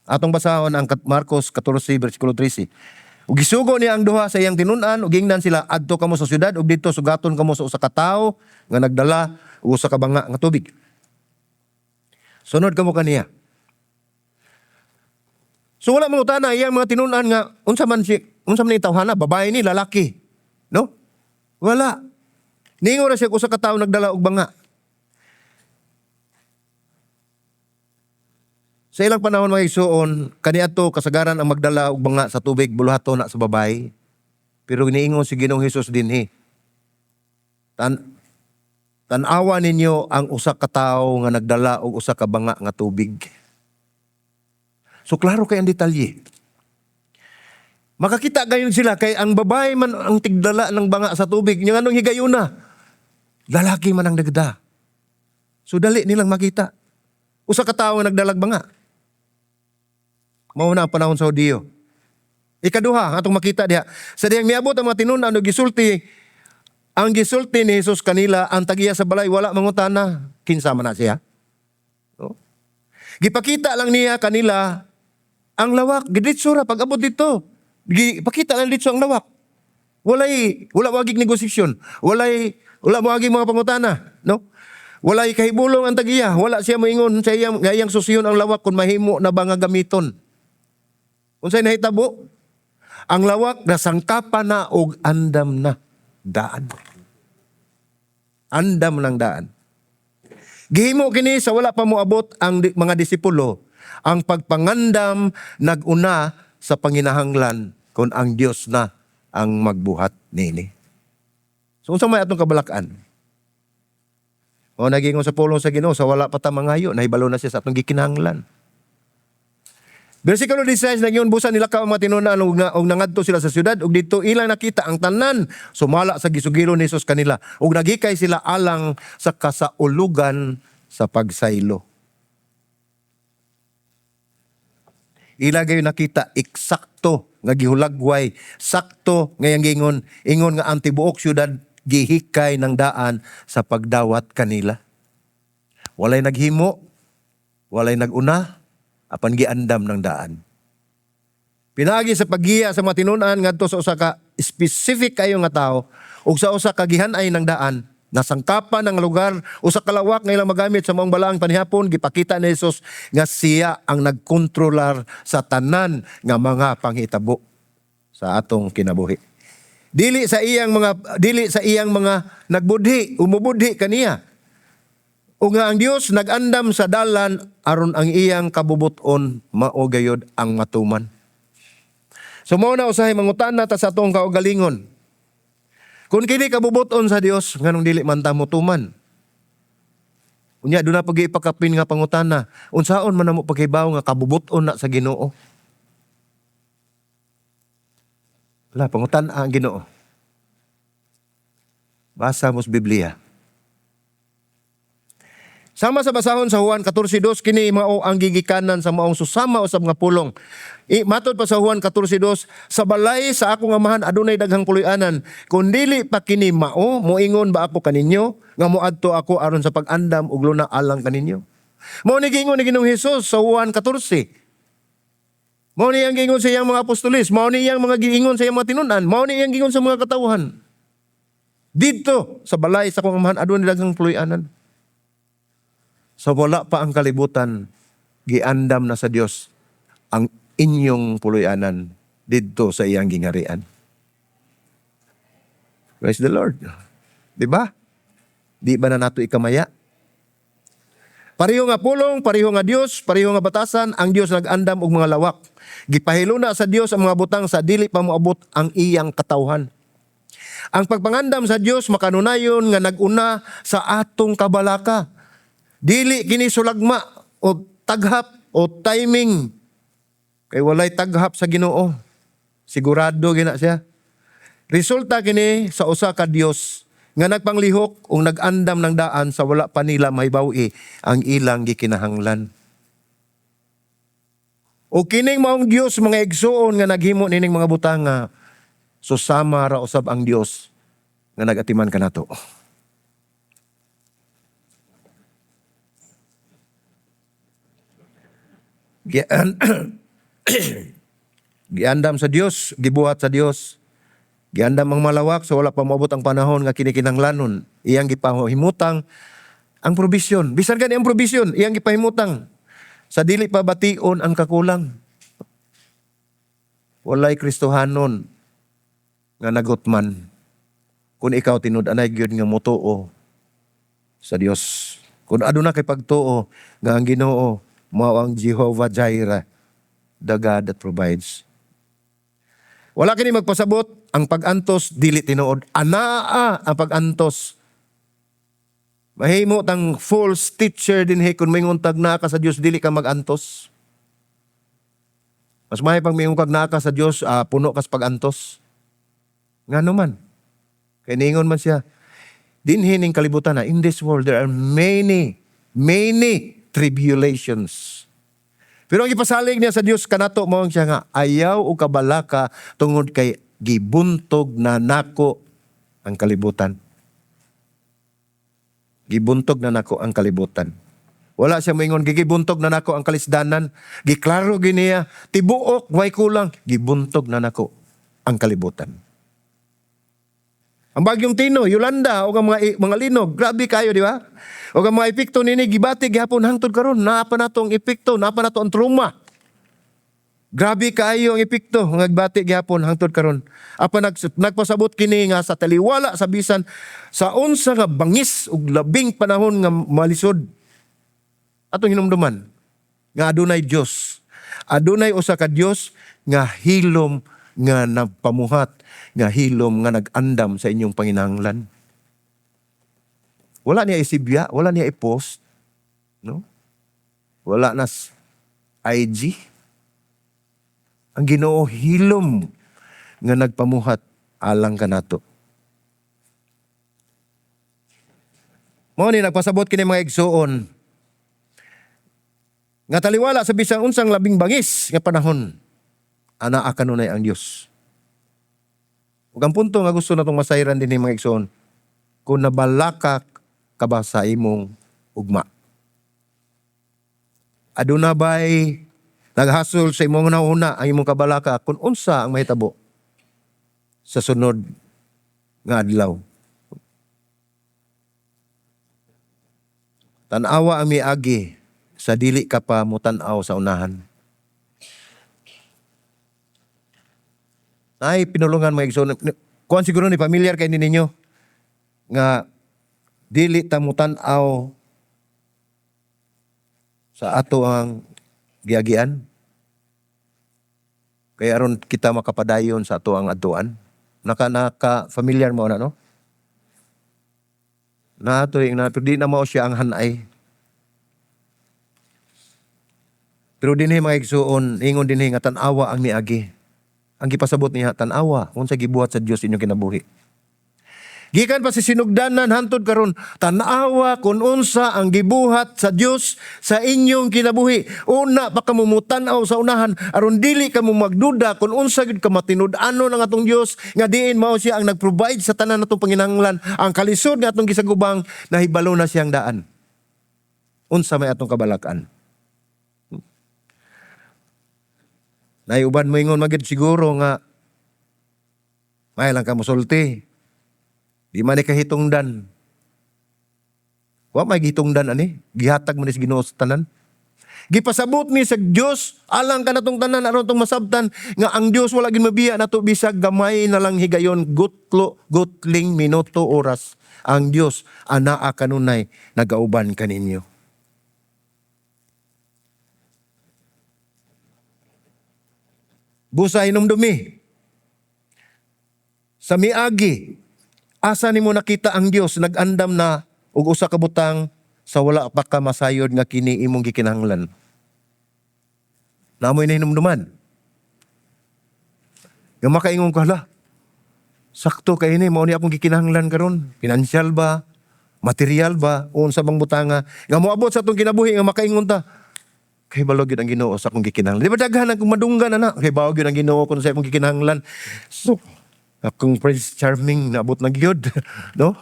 Atong basahon ang Marcos 14 versikulo 13. Ug gisugo niya ang duha sa iyang tinunan ug ingnan sila adto kamo sa syudad ug didto sugaton kamo sa usa ka tawo nga nagdala og usa ka banga nga tubig. Sunod kamo kaniya. So wala man utana iyang mga tinunan nga unsa man ni tawhana, babae ni lalaki. No? Wala. Ningo ra siya usa ka tawo nagdala og banga. Sa ilang panahon mga igsoon, kaniadto kasagaran ang magdala og banga sa tubig buluhaton na sa babae. Pero giniingon si Ginoong Hesus dinhi. Tan-awa ninyo ang usa ka tawo nga nagdala og usa ka banga nga tubig. So klaro kay ang detalye. Makakita gayon sila kay ang babae man ang tigdala ng banga sa tubig. Yung anong higayuna? Lalaki man ang nagda. So dali nilang makita. Usa ka tawo nga nagdalag banga. Mao na ang panahon sa Hudiyo. Ikaduha, atong makita diha. Sa diyang miabot ang mga tinun-an o gisulti, ang gisulti ni Jesus kanila, ang tagiya sa balay, wala mangutana. Kinsa man na siya. No? Gipakita lang niya kanila ang lawak. Giditso ra, pag-abot dito. Gipakita lang dito ang lawak. Wala wagig negosasyon. Wala wagig mga pangutana. No? Walay kahibulong ang tagiya. Wala siya moingon sa iyang susiyon ang lawak kung mahimo na ba nga gamiton. Unsay nahitabo? Ang lawak nasangkapan na og andam na daan. Andam ng daan. Gihimo kini sa wala pa moabot ang mga disipulo, ang pagpangandam naguna sa panginahanglan kung ang Dios na ang magbuhat nini. So unsa may atong kabalakan? O nagingon sa pulong sa Ginoo sa wala pa ta mangayo, nahibalo na siya sa atong gikinahanglan. Versikulo 16, nagyon busa nila ka ang mga tinunan og nangadto sila sa syudad ug dito ilang nakita ang tanan sumala sa gisugiro ni Jesus kanila ug nagikay sila alang sa kasaulugan sa pagsaylo. Ila gayon nakita eksakto nga gihulagway, sakto nga ingon nga ang tibuok syudad gihikay ng daan sa pagdawat kanila. Walay naghimo, walay naguna, apan giandam ng daan. Pinagi sa paggiya sa mga tinunan ngadto sa usa ka specific kayo nga tao ug sa usa ka gihan-ay ng daan nasangkapan ng lugar usa ka lawak nga ilang magamit sa maong balaang panihapon gipakita ni Jesus nga siya ang nagkontrolar sa tanan nga mga panghitabo sa atong kinabuhi. Dili sa iyang mga nagbudhi, umubudhi kaniya. O nga ang Dios nagandam sa dalan aron ang iyang kabubuton mao gayud ang matuman. So mao na usahay mangutana ta sa atong kaugalingon. Kung kini kabubuton sa Dios nganong dili man ta motuman. Unya do na pag-ipakapin nga pangutana, unsaon man namo paghibaw nga kabubuton na sa Ginoo? Wala pangutan ang Ginoo. Basa mo sa Biblia. Sama sa basahon sa Juan 14:2 kini mao ang gigikanan sa maong susama usab nga pulong. Matod pa sa Juan 14:2, sa balay sa akong amahan adunay daghang puloy-anan. Kun dili pa kini mao, moingon ba ako kaninyo nga moadto ako aron sa pag-andam ug luna alang kaninyo? Mao ni giingon ni Ginoong Hesus sa Juan 14. Mao ni ang giingon sa iyang mga apostoles, mao ni iyang mga giingon sa iyang mga tinunan, mao ni iyang giingon sa mga katawhan. Dito sa balay sa akong amahan adunay daghang puloy-anan. So wala pa ang kalibutan, giandam na sa Dios ang inyong puloy-anan didto sa iyang gingarian. Praise the Lord. Diba? Di ba na nato ikamaya? Pareho nga pulong, pareho nga Dios, pareho nga batasan, ang Dios nag-andam og mga lawak. Gipahilo na sa Dios ang mga butang sa dili pa moabot ang iyang katawhan. Ang pagpangandam sa Dios makanunayon nga naguna sa atong kabalaka. Dili kini sulagma o taghap o timing. Kay walay taghap sa Ginoo. Sigurado gina siya. Resulta kini sa usa ka Dios nga nagpanglihok o nag-andam ng daan sa wala pa nila mahibawi ang ilang gikinahanglan. O kining maong Dios mga igsoon nga naghimo nining mga butang nga susama ra usab ang Dios nga nagatiman kanato. Giandam sa Dios, gibuhat sa Dios. Giandam ang malawak so wala pa moabot ang panahon nga kinikinahanglanon. Iyang gipahimutang ang probisyon. Bisan gani ang probisyon, iyang gipahimutang. Sa dili pa bation ang kakulang. Walay Kristohanon nga nagutman. Kung ikaw tinud-anay gyud nga motuo sa Dios. Kung aduna kay pagtuo nga ang Ginoo mao ang Jehovah Jireh, the God that provides. Wala kini magpasabot ang pag-antos dili tinuod. Anaa ang pag-antos. Mahimo tang false teacher din he kung mingon tag naa ka sa Dios dili ka magantos. Mas mahay pang mingon kag naa ka sa Dios puno kas pagantos. Ngano man? Kay ningon man siya, dinhi ning kalibutan na in this world there are many tribulations. Pero ang ipasalig niya sa Dios kanato mao siya nga ayaw o kabalaka tungod kay gibuntog na nako ang kalibutan. Gibuntog na nako ang kalibutan. Wala siya moingon gibuntog na nako ang kalisdanan. Giklaro giniya tibuok way kulang gibuntog na nako ang kalibutan. Ang bagyong Tino, Yolanda, o ang mga linog, grabe kayo, di ba? O ang mga epekto nini, gibati, gihapon, hangtod karon, naapa na to ang epekto, naapa na to ang trauma. Grabe kayo ang epekto, ang gibati, gihapon, hangtod karon. Apa nagpasabot kini nga sa taliwala, sa bisan, sa unsa nga bangis, ug labing panahon nga malisod. Atong hinumduman, nga adunay Dios. Adunay usa ka Dios, nga hilom, nga nagpamuhat, nga hilom nga nag-andam sa inyong panginahanglan. Wala niya isibya, wala niya i-post, no? Wala na IG. Ang Ginoo hilom nga nagpamuhat alang kanato. Mao ni nagpasabot kini mga igsoon nga taliwala sa bisang unsang labing bangis nga panahon anaa kanunay ang Dios. Ug ang punto nga gusto natong masayran din mga igsoon, kung nabalaka ka ba sa imong ugma? Aduna ba'y naghasol sa imong una ang imong kabalaka kung unsa ang mahitabo sa sunod nga adlaw? Tan-awa ang miagi sa dili ka pa mutan-aw sa unahan. Ay, pinulungan mga igsoon. Kuan siguro ni familiar kay ninyo nga dili ta mutan-aw sa ato ang giagian. Kaya aron kita makapadayon sa ato ang adtuan. Naka familiar mo na, no? Na ato yung pero di na mao siya ang hanay. Pero dinhi mga igsoon, ingon dinhi nga tan-awa ang miagi. Ang gipasabot niya, tan-awa, unsa gibuhat sa Dios inyong kinabuhi. Gikan pa si sinugdanan hantod karon, tan-awa kung unsa ang gibuhat sa Dios sa inyong kinabuhi. Una pa kamo mutan-aw sa unahan aron dili kamo magduda kung unsa gid ka matinud-ano ng atong Dios nga diin mao siya ang nagprovide sa tanan natong panginahanglan. Ang kalisod nga atong gisagubang nahibalo na siyang daan. Unsa may atong kabalakan. Naiuban mo ingon magid siguro nga may lang ka mosulti. Di man ni kahitungdan. Wa may gitungdan ani, gihatag man ni sa Ginoo sa tanan. Gipasabot mi sa Dios alang kanatong tanan aron tong masabtan nga ang Dios wala gid mabiya nato bisag gamay na lang higayon gutling minuto oras. Ang Dios anaa kanunay nagauban kaninyo. Busa hinumdumi. Sa miagi, asa nimo nakita ang Dios nag-andam na og usa ka butang sa wala pa ka masayod nga kini imong gikinahanglan. Namoy na hinumduman. Nga makaingon ka, hala, sakto kay ini mao ni akong gikinahanglan karon. Financial ba? Material ba? O unsa bang butanga? Nga moabot sa atong kinabuhi nga makaingon ta, kay balog yun ang Ginoo sa akong gikinahanglan. Di ba daghan ang madunggan na kay bawag yun ang Ginoo kung sa akong gikinahanglan. So, akong Prince Charming naabot na gyud, no?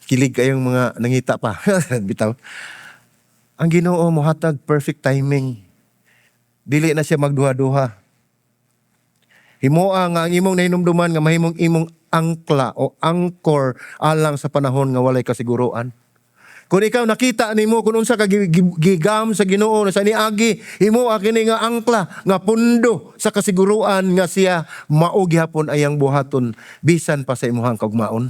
Kilig kayong mga nangita pa. Bitaw. Ang Ginoo mohatag perfect timing. Dili na siya magduha-duha. Himoa nga ang imong nahinumduman nga mahimong imong angkla o angkor alang sa panahon nga walay kasiguruan. Kung ikaw nakita nimo kung unsa ka gigam sa Ginoo sa niagi, himo kini nga angkla nga pundo sa kasiguruan nga siya mao gihapon ayang buhaton bisan pa sa imuhang kaugmaon.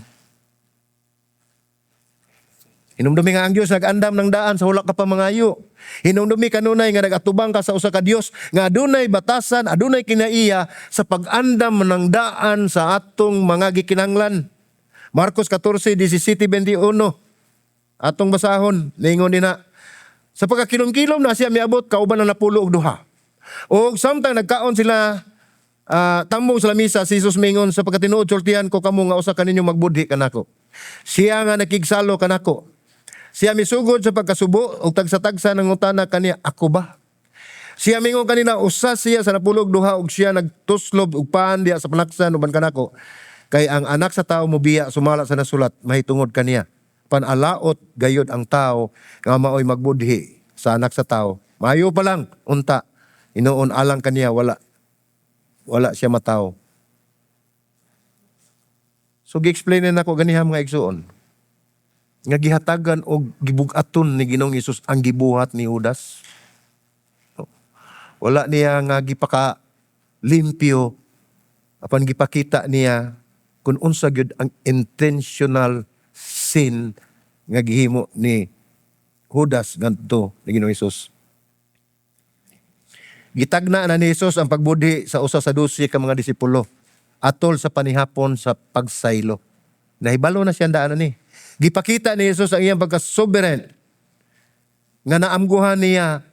Hinumdumi nga ang Dios nag-andam ng daan sa wala ka pa mangayo. Hinumdumi kanunay nga nagatubang ka sa usa ka Dios nga adunay batasan, adunay kinaiya sa pag-andam ng daan sa atong mga gikinahanglan. Marcos 14:17-21. Atong basahon, ningon nina, sa pagkakilom-kilom na siya miabot, kauban na napulo og duha. O samtang nagkaon sila, tambong sa lamisa, si Jesus mingon, sa pagkatinuod sultihan ko kamo nga usa kaninyo magbudhi kanako. Siya nga nakigsalo kanako. Siya misugod sa pagkasubo ug tagsa-tagsa ng utana kaniya, ako ba? Siya mingon kanina, usa siya sa napulo og duha ug siya nagtuslob og paan diha sa panaksan uban kanako. Kay ang anak sa tao mobiya sumala sa nasulat, mahitungod kaniya. Panalaot gayud ang tao nga maoy magbudhi sa anak sa tao. Mayo pa lang, unta. Inoon alang kaniya, wala siya mataw. So gi-explain na nako ganiha mga igsoon. Nga gihatagan og gibug-aton ni Ginoong Hesus ang gibuhat ni Judas. Wala niya nga gipaka limpyo apan gipakita niya kung unsa gyud ang intentional sin nga gihimo ni Judas ngadto ni Ginoong Hesus. Gitagna na ni Hesus ang pagbudhi sa usa sa 12 ka mga disipulo atol sa panihapon sa pagsaylo. Nahibalo na siya daan ni. Gipakita ni Hesus ang iyang pagka-sovereign nga naamguhan niya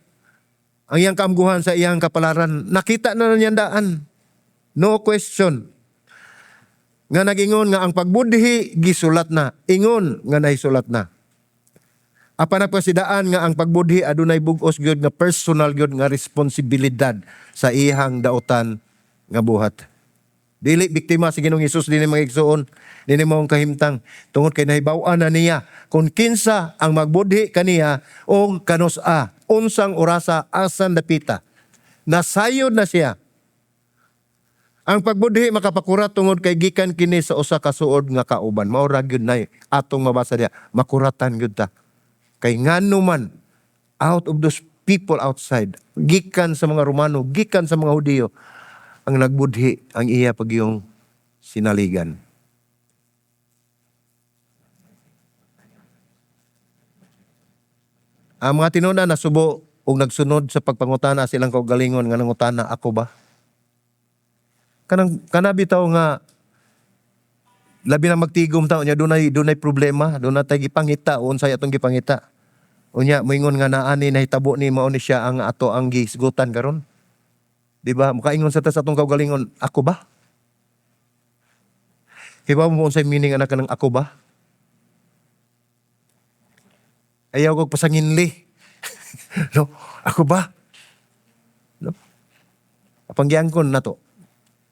ang iyang kaamguhan sa iyang kapalaran. Nakita na niya daan. No question. Nga nagingon nga ang pagbudhi gisulat na. Ingon nga naisulat na. Apan nagpasidaan nga ang pagbudhi adunay bug-os gyud nga personal gyud nga responsibilidad sa ihang daotan nga buhat. Dili biktima si Ginoong Hesus dinhi mga igsoon, dinhi mong kahimtang tungod kay nahibaw-an na niya kung kinsa ang magbudhi kaniya o kanus-a, unsang orasa asan dapita. Nasayod na siya. Ang pagbudhi makapakurat tungod kay gikan kini sa usa ka suod nga kauban. Mao ra gyud nay atong mabasa diha, makuratan gyud ta. Kay ngano man out of those people outside, gikan sa mga Romano, gikan sa mga Hudiyo, ang nagbudhi ang iya pagyong sinaligan. Ang mga tinuna nasubo ug nagsunod sa pagpangutana silang kaugalingon nga nangutana, ako ba? Kana bitaw nga labi na magtigom ta unya dunay problema, dunay tay gipangita unsay atong gipangita. Unya moingon nga naani nahitabo ni mao ni siya ang ato ang gisgutan karon. Di ba? Mukaingon sa tas atong kaugalingon, ako ba? Hibaw mo unsay meaning anak ng ako ba? Ayaw kog pasanginli. No, ako ba? No. Apang giangkon na to.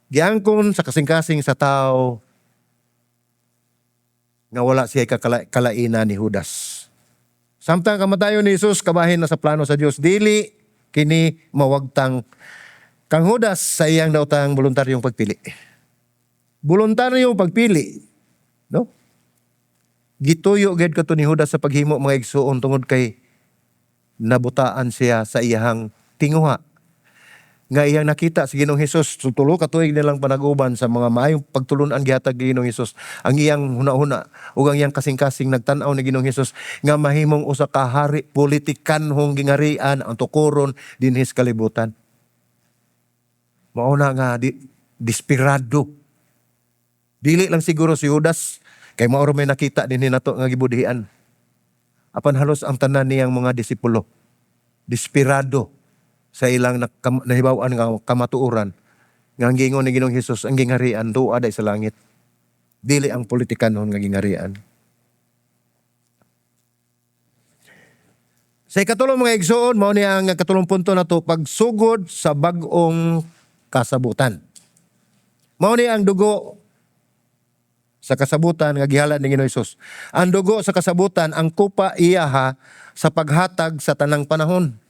Giangkon sa kasing-kasing sa tao nga wala siya kakalaina ni Judas. Samtang kamatayon ni Jesus kabahin na sa plano sa Dios, dili kini mawagtang kang Judas sa iyang daotang voluntaryong pagpili. Voluntaryong pagpili, no? Gituyo gid kato ni Judas sa paghimo mga igsuon tungod kay nabutaan siya sa iyang tinguha. Nga iyang nakita si Ginoong Hesus, tulo ka tuig nilang panag-uban sa mga maayong pagtulunan gihatag ni Ginoong Hesus. Ang iyang huna-huna ug ang iyang kasing-kasing nagtan-aw ni Ginoong Hesus nga mahimong usa ka hari politikanhong gingarian ang tukuron dinhis kalibutan. Mauna nga desperado. Dili lang siguro si Judas kay mao may nakita dinhi nato nga gibudhian. Apan halos ang tanan niyang mga disipulo desperado sa ilang nahibaw-an nga kamatuoran nga ang gingon ni Ginoong Hesus ang gingarian duwa day sa langit, dili ang politikanon nga gingarian. Sa ikatulong mga igsoon, mao ni ang katulong punto na to, pagsugod sa bag-ong kasabutan. Mao ni ang dugo sa kasabutan nga gihalad ni Ginoong Hesus. Ang dugo sa kasabutan ang kupa iyaha sa paghatag sa tanang panahon.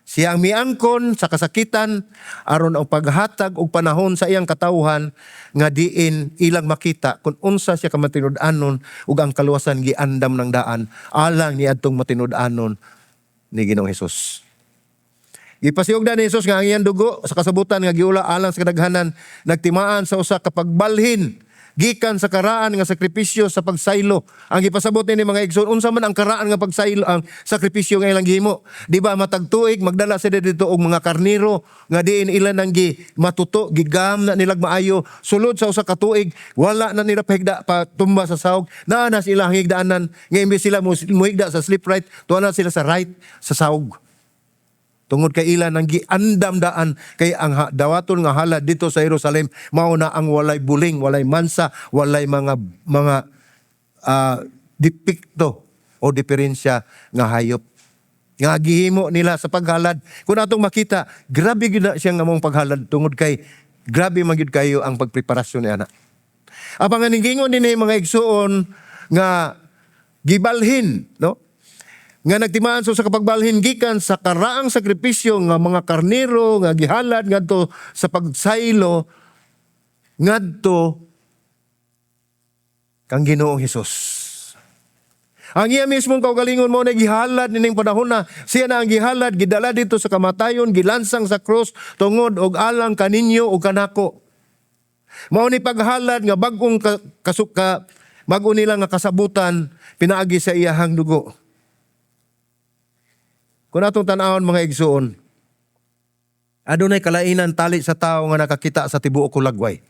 Siya ang miangkon sa kasakitan aron ang paghatag og panahon sa iyang katawhan nga diin ilang makita kung unsa siya ka matinud-anon ug ang kaluwasan giandam ng daan alang ni adtong matinud-anon ni Ginoong Hesus. Gipasiugdan ni Hesus nga ang iyang dugo sa kasabutan nga giula alang sa kadaghanan nagtimaan sa usa ka pagbalhin gikan sa karaan nga sakripisyo sa pagsaylo. Ang ipasabot ni mga igsoon, unsa man ang karaan nga pagsaylo, ang sakripisyo nga ilang gihimo. Di ba matagtuig magdala sila dito og mga karniro nga diin ilan ang matuto, gigam na nilag maayo. Sulod sa usa ka tuig, wala na nila pahigda pa tumba sa sahog. Naa na sila ang higdaanan nga imbes sila muhigda sa sleep right, tuwa na sila sa right sa sahog. Tungod kay ilan ang giandam daan kay ang dawaton nga halad dito sa Jerusalem mao na ang walay buling, walay mansa, walay mga depikto o diferensya nga hayop nga gihimo nila sa paghalad. Kung atong makita, grabe gyud na siya nga mong paghalad tungod kay grabe man gyud kayo ang pagpreparasyon ni ana. Apang gingon dinhi mga igsoon nga gibalhin, no? Nga nagtimaan so sa kapagbalhin gikan sa karaang sakripisyo nga mga karnero nga gihalad ngadto sa pagsaylo ngadto kang Ginoong Hesus. Ang iya mismong kaugalingon mo na gihalad nining panahon na siya na ang gihalad, gidala dito sa kamatayon, gilansang sa krus tungod og alang kaninyo o kanako. Mao ni paghalad nga bag-ong bag-o nila nga kasabutan pinaagi sa iyahang dugo. Kung atong tan-awon mga igsoon, adunay kalainan tali sa tao nga nakakita sa tibuok kulagway.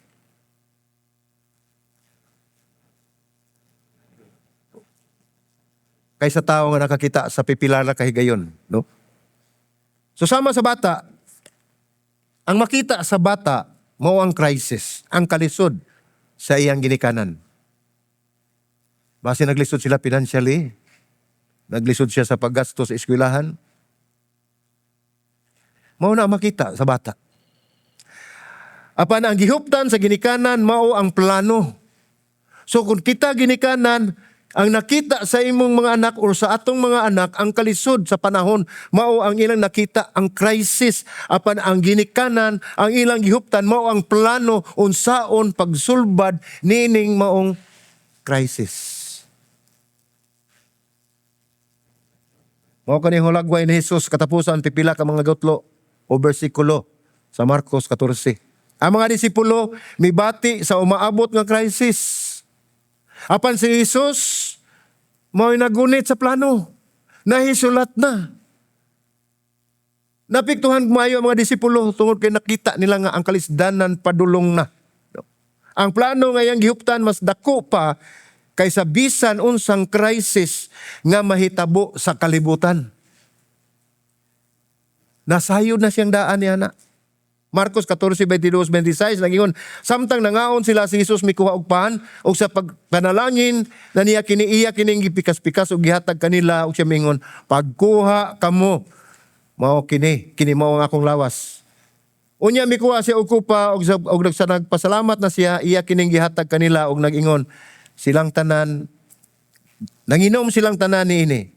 Kaysa tao nga nakakita sa pipilala kahigayon, no? So sama sa bata, ang makita sa bata mao ang crisis, ang kalisod sa iyang ginikanan. Base naglisod sila financially, naglisod siya sa paggasto sa eskwelahan. Mao na makita sa bata. Apan ang gihuptan sa ginikanan mao ang plano. So kung kita ginikanan, ang nakita sa imong mga anak o sa atong mga anak, ang kalisod sa panahon, mao ang ilang nakita ang crisis. Apan ang ginikanan, ang ilang gihuptan, mao ang plano unsaon pagsulbad nining maong crisis. Mao kani hulagway ni Jesus katapusan pipila ka mga gutlo o bersikulo sa Marcos 14. Ang mga disipulo mibati sa umaabot nga crisis. Apan si Jesus mao'y nagunit sa plano. Nahisulat na. Napiktuhan maayo ang mga disipulo tungod kay nakita nila nga ang kalisdanan padulong na. Ang plano nga yang gihuptan mas dako pa kaysa bisan unsang crisis nga mahitabo sa kalibutan. Nasayod na siyang daan niya na. Marcos 14:22-26 nagingon, samtang nangaon sila si Jesus mikuha og pan og sa pagpanalangin na niya kiniiya kining gipikas-pikas og gihatag kanila og siya mingon, pagkuha kamo mao kini mao ang akong lawas. Unya mikuha siya og kupa og nagpasalamat na siya, iya kining gihatag kanila og nagingon, silang tanan nanginom silang tanan niini.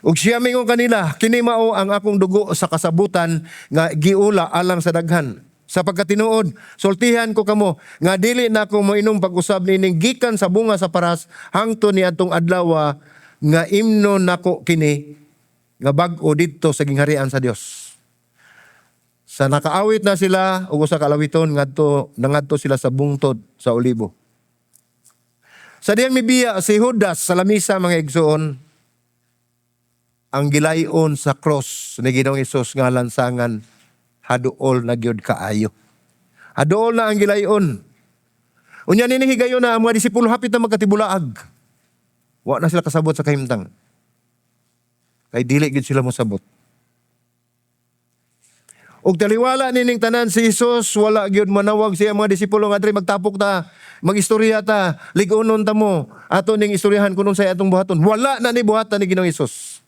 Ug siya mingon kanila, kini mao ang akong dugo sa kasabutan nga giula alang sa daghan. Sa pagkatinuod, sultihan ko kamo nga dili na ako moinom pag-usab nining gikan sa bunga sa paras hangtod ni adtong adlaw nga imno nako kini nga bag-o didto sa gingharian sa Dios. Sa nakaawit na sila ug usa ka lawiton nangadto sila sa bungtod sa olibo. Sa diyang mibiya si Judas sa lamisa mga igsoon, ang gilayon sa cross ni Ginoong Hesus nga lansangan haduol na gyud kaayo. Haduol na ang gilayon. Unya nining higayon na ang mga disipulo hapit na magkatibulaag. Wa na sila kasabot sa kahimtang. Kay dili gyud sila mosabot. Og taliwala nining tanan si Hesus, wala gyud manawag siya mga disipulo nga diri magtapok ta, magistorya ta, lig-unon ta mo. Ato ning istoryahan kuno sa atong buhaton. Wala na ni buhatan ni Ginoong Hesus.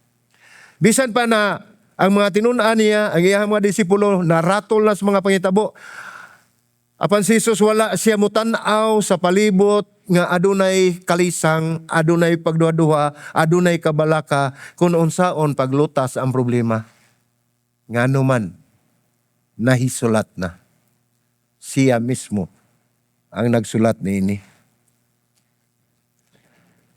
Bisan pa na ang mga tinun-an niya, ang iyang mga disipulo, naratol na sa mga pangitabo. Apan si Jesus wala siya mutan-aw sa palibot nga adunay kalisang, adunay pagduha-duha, adunay kabalaka, kung unsaon paglutas ang problema. Ngano man, nahisulat na. Siya mismo ang nagsulat niini.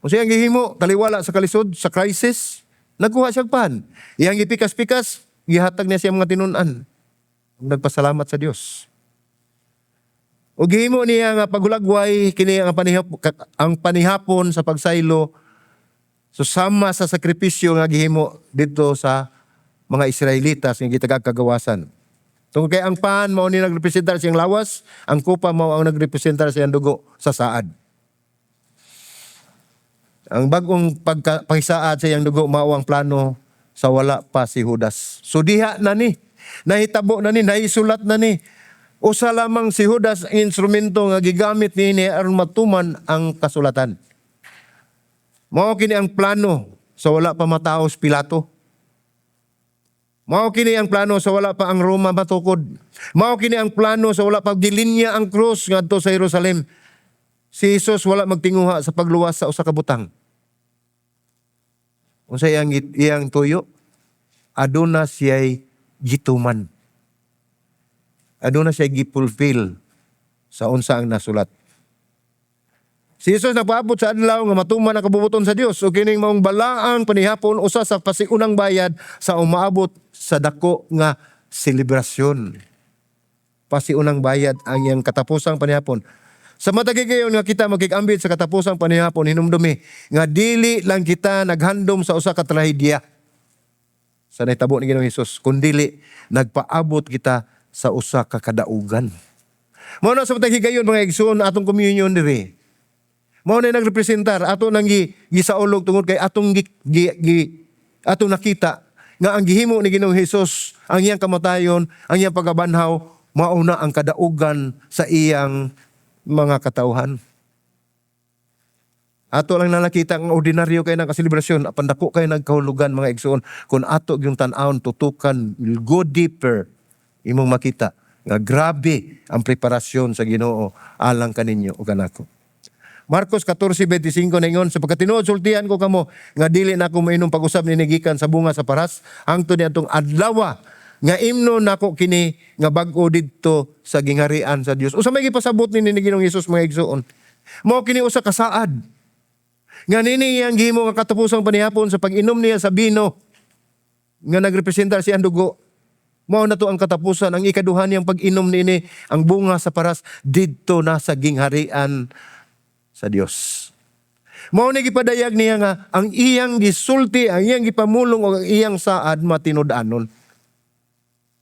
Kung siya ang gihimo, taliwala sa kalisod, sa crisis, nagkuha siyang pan. Iyang ipikas-pikas, gihatag niya siya mga tinun-an. Nagpasalamat sa Dios. O gihimo niya nga pagulagway kini ang panihapon sa pagsaylo susama sa sakripisyo nga gihimo dito sa mga Israelitas nga gitagag kagawasan. Tungod kay ang pan mao ni nagrepresentar siyang lawas, ang kupa mao ang nagrepresentar siyang dugo sa saad. Ang bagong pagsaad sa iyang dugo mao ang plano sa wala pa si Judas. So diha na ni, nahitabo na ni, naisulat na ni. Usa lamang si Judas ang instrumento nga gigamit niini aron matuman ang kasulatan. Mao kini ang plano sa wala pa mataos Pilato. Mao kini ang plano sa wala pa ang Roma matukod. Mao kini ang plano sa wala pa gilinya ang krus ngadto sa Jerusalem. Si Jesus wala magtinguha sa pagluwas sa usa ka butang. Unsa iyang tuyo? Aduna siya'y gituman. Aduna siya'y gipulfill sa unsa ang nasulat. Si Jesus nagpaabot sa adlaw nga matuman ang kabubuton sa Dios o kining maong balaang panihapon usa sa pasiunang bayad sa umaabot sa dako nga selebrasyon. Pasiunang bayad ang iyang katapusang panihapon. Sa matagi kayon nga kita magkikambit sa katapusang panihapon hinumdumi nga dili lang kita naghandom sa usa ka trahedya sa nahitabo ni Ginoong Hesus, kundili nagpaabot kita sa usa ka kadaugan. Mao na sa matagi kayon mga igsoon atong communion diri. Mao na nagrepresentar ato nang gisaulog tungod kay atong atong nakita nga ang gihimo ni Ginoong Hesus, ang iyang kamatayon, ang iyang pagabanhaw, mao na ang kadaugan sa iyang mga katauhan. Ato lang na nakita ang ordinaryo kay ng kaselebrasyon, apan dako kay nagkahulugan mga igsoon. Kung ato yung tan-awon tutukan, go deeper, imong makita nga grabe ang preparasyon sa Ginoo alang kaninyo ug kanako. Marcos 14:25 ningon, sapagkat tinuod sultian ko kamo nga dili na ako mainom pag-usab ni gikan sa bunga sa paras hangtod niadtong adlaw nga imno nako kini nga bag-o didto sa gingharian sa Dios. Usa may gipasabot ni Ginoong Hesus mga igsoon. Mao kini usa ka saad. Nga nini iyang gihimo nga katapusang panihapon sa pag-inom niya sa bino nga nagrepresentar siyang dugo. Mao na to ang katapusan, ang ikaduha niyang pag-inom niini ang bunga sa paras didto na sa gingharian sa Dios. Mao ni gipadayag niya nga ang iyang gisulti, ang iyang gipamulong o ang iyang saad matinud-anon.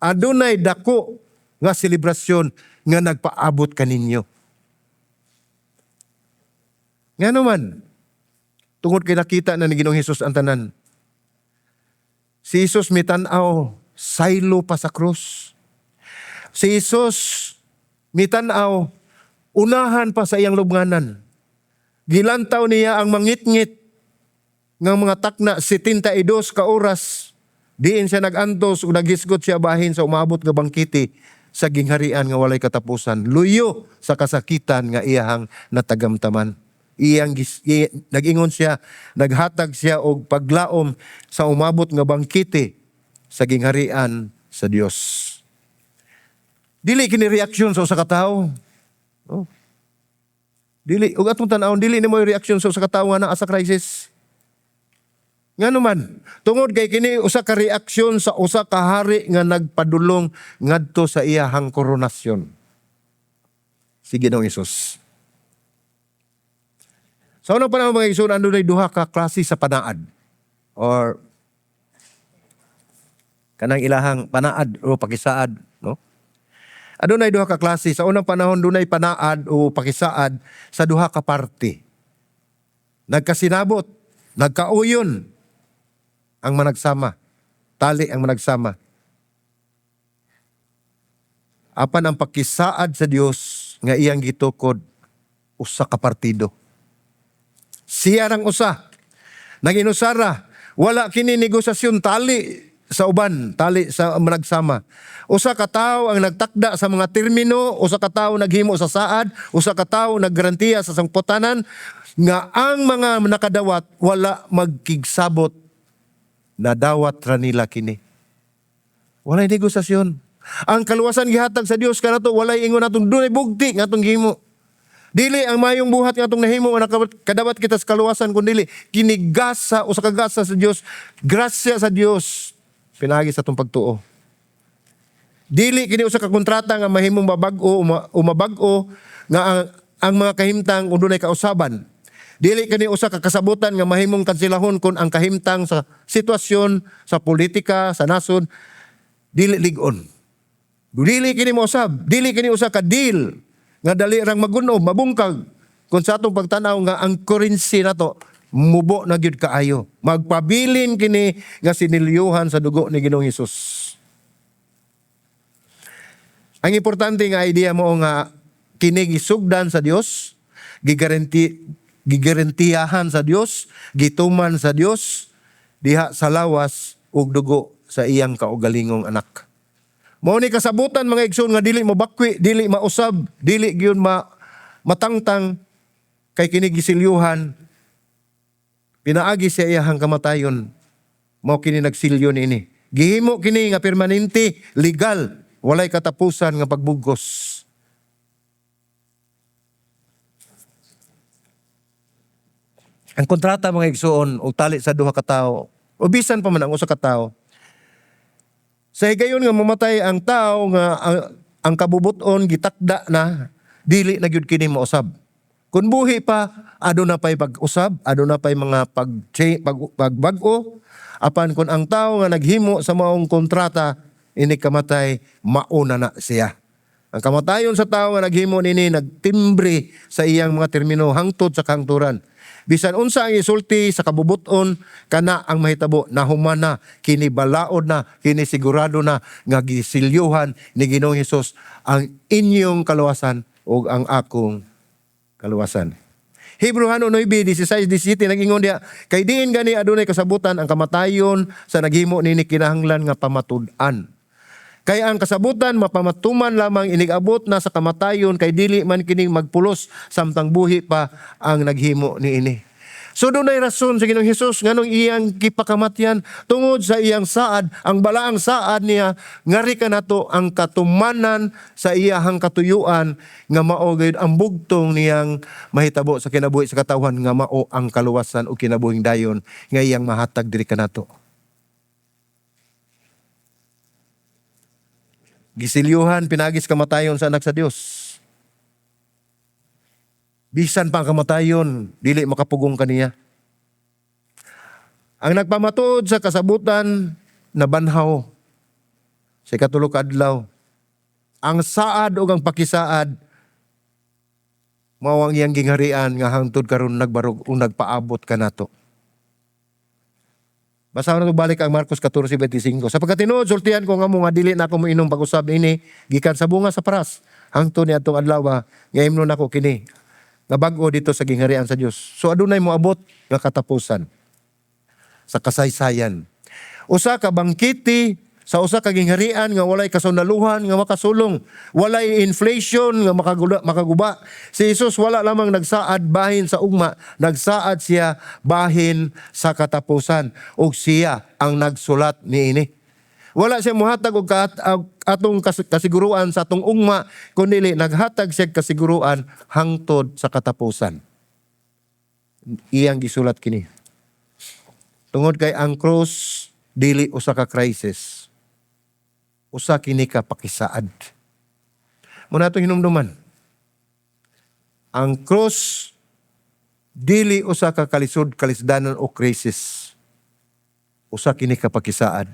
Adunay dako nga selebrasyon nga nagpaabot kaninyo. Nga naman, tungod kay nakita na ni Ginoong Hesus ang tanan. Si Jesus mitanaw, saylo pa sa krus. Si Jesus mitanaw, unahan pa sa iyang lubnganan. Gilantaw niya ang mangit-ngit ng mga takna 72 ka oras. Diin siya nagantos ug naghisgot siya bahin sa umabot nga bangkiti sa gingharian nga walay katapusan. Luyo sa kasakitan nga iyahang natagamtaman. Nag-ingon siya, naghatag siya og paglaom sa umabot nga bangkiti sa gingharian sa Dios. Dili kini reaksyon sa usa ka tawo. Oh. Dili ug atong tan-awon dili ni mo reaksyon sa usa ka tawo nga naa sa crisis. Nga naman, tungod kay kini usa ka reaksyon sa usa ka hari nga nagpadulong ngadto sa iyahang koronasyon. Si Ginoong Hesus. Sa unang panahon mga igsoon, andunay duha ka klase sa panaad. Or kanang ilahang panaad o pakisaad, no? Adunay duha ka klase. Sa unang panahon dunay panaad o pakisaad sa duha ka parte. Nagkasinabot, nagkauyon ang managsama. Tali ang managsama. Apan ang pakisaad sa Dios nga iyang gitukod usa ka partido. Siya rang usa. Nanginusara, wala kini negosasyon tali sa uban, tali sa managsama. Usa ka tawo ang nagtakda sa mga termino, usa ka tawo naghimo sa saad, usa ka tawo naggarantiya sa sangputanan nga ang mga nakadawat wala magkigsabot na dawat ra nila kini. Walay negosasyon. Ang kaluwasan gihatag sa Dios kanato walay ingon natong dunay bugti nga atong gihimo. Dili ang mayong buhat nga atong nahimo nga kadawat kita sa kaluwasan kun dili kini gasa usa ka gasa sa Dios, grasya sa Dios pinagi sa atong pagtuo. Dili kini usa ka kontrata nga mahimong mabag-o nga ang mga kahimtang dunay kausaban. Dili kini usa ka kasabutan nga mahimong kansilahon kon ang kahimtang sa sitwasyon sa politika sa nasod dili lig-on. Dili kini mousab, dili kini usa ka deal nga dali rang magunob, mabungkag kung sa atong pagtanaw nga ang currency nato mubo na gyud kaayo. Magpabilin kini nga sinilyuhan sa dugo ni Ginoong Hesus. Ang importante nga idea mo nga kini gisugdan sa Dios, gigarantiyahan sa Dios, gituman sa Dios diha sa lawas ug dugo sa iyang kaugalingong anak. Mao ni kasabutan mga igsoon nga dili mabakwi, dili mausab, dili gyud matangtang kay kini gisilyuhan pinaagi sa iyang kamatayon. Mao kini nagsilyo niini. Gihimo kini nga permanente, legal, walay katapusan nga pagbugos. Ang kontrata mga igsoon o tali sa duha ka tawo, o bisan pa man ang usa ka tawo. Sa higayon nga mamatay ang tao nga ang kabubuton gitakda na dili na gyud kini mausab. Kung buhi pa aduna pay pag-usab, aduna pay mga pagbag-o, apan kun ang tao nga naghimo sa maong kontrata ini kamatay, mauna na siya. Ang kamatayon sa tao nga naghimo nini nagtimbre sa iyang mga termino hangtod sa kahangturan. Bisan unsa ang isulti sa kabubuton kana ang mahitabo na humana, kini balaod na, kini sigurado na nga gisilyuhan ni Ginoong Hesus ang inyong kaluwasan o ang akong kaluwasan. Hebrew 9:16-17 nag-ingon diha, kay diin gani adunay kasabutan ang kamatayon sa naghimo nini kinahanglan nga pamatud-an. Kay ang kasabutan mapamatuman lamang inigabot na sa kamatayon kay dili man kining magpulos samtang buhi pa ang naghimo niini. So dunay rason sa Ginoong Hesus nganong iyang gipakamatyan tungod sa iyang saad, ang balaang saad niya ngari kanato ang katumanan sa iyahang katuyuan nga mao gayud ang bugtong niyang mahitabo sa kinabuhi sa katawhan nga mao ang kaluwasan o kinabuhing dayon nga iyang mahatag diri kanato. Gisilyuhan, pinagis kamatayon sa anak sa Dios. Bisan pa ang kamatayon, dili makapugong kaniya. Ang nagpamatuod sa kasabutan, nabanhaw sa ikatulo ka adlaw. Ang saad o ang pakisaad, mao ang iyang gingharian nga hangtod karon nagbarog o nagpaabot kanato. Basahan na balik ang Marcos 14:25. Sapagkat tinuod sultihan ko nga mo nga dili na ako moinom pag-usab ini gikan sa bunga sa paras hangtod ni atong adlaw nga imnon nako kini nga bag-o dito sa gingharian sa Dios. So adunay moabot nga katapusan sa kasaysayan. Usa ka bangkiti sa usa ka gingharian nga walay kasundaluhan nga makasulong, walay inflation nga makaguba. Si Jesus wala lamang nagsaad bahin sa ugma, nagsaad siya bahin sa katapusan ug siya ang nagsulat niini. Wala siya mohatag og atong kasiguruan sa atong ugma kundi naghatag siya kasiguruan hangtod sa katapusan. Iyang gisulat kini. Tungod kay ang cross dili usa ka crisis. Usa kini ka pakisaad. Muna itong hinumduman. Ang cross, dili usa ka kalisod, kalisdanan o krisis. Usa kini ka pakisaad.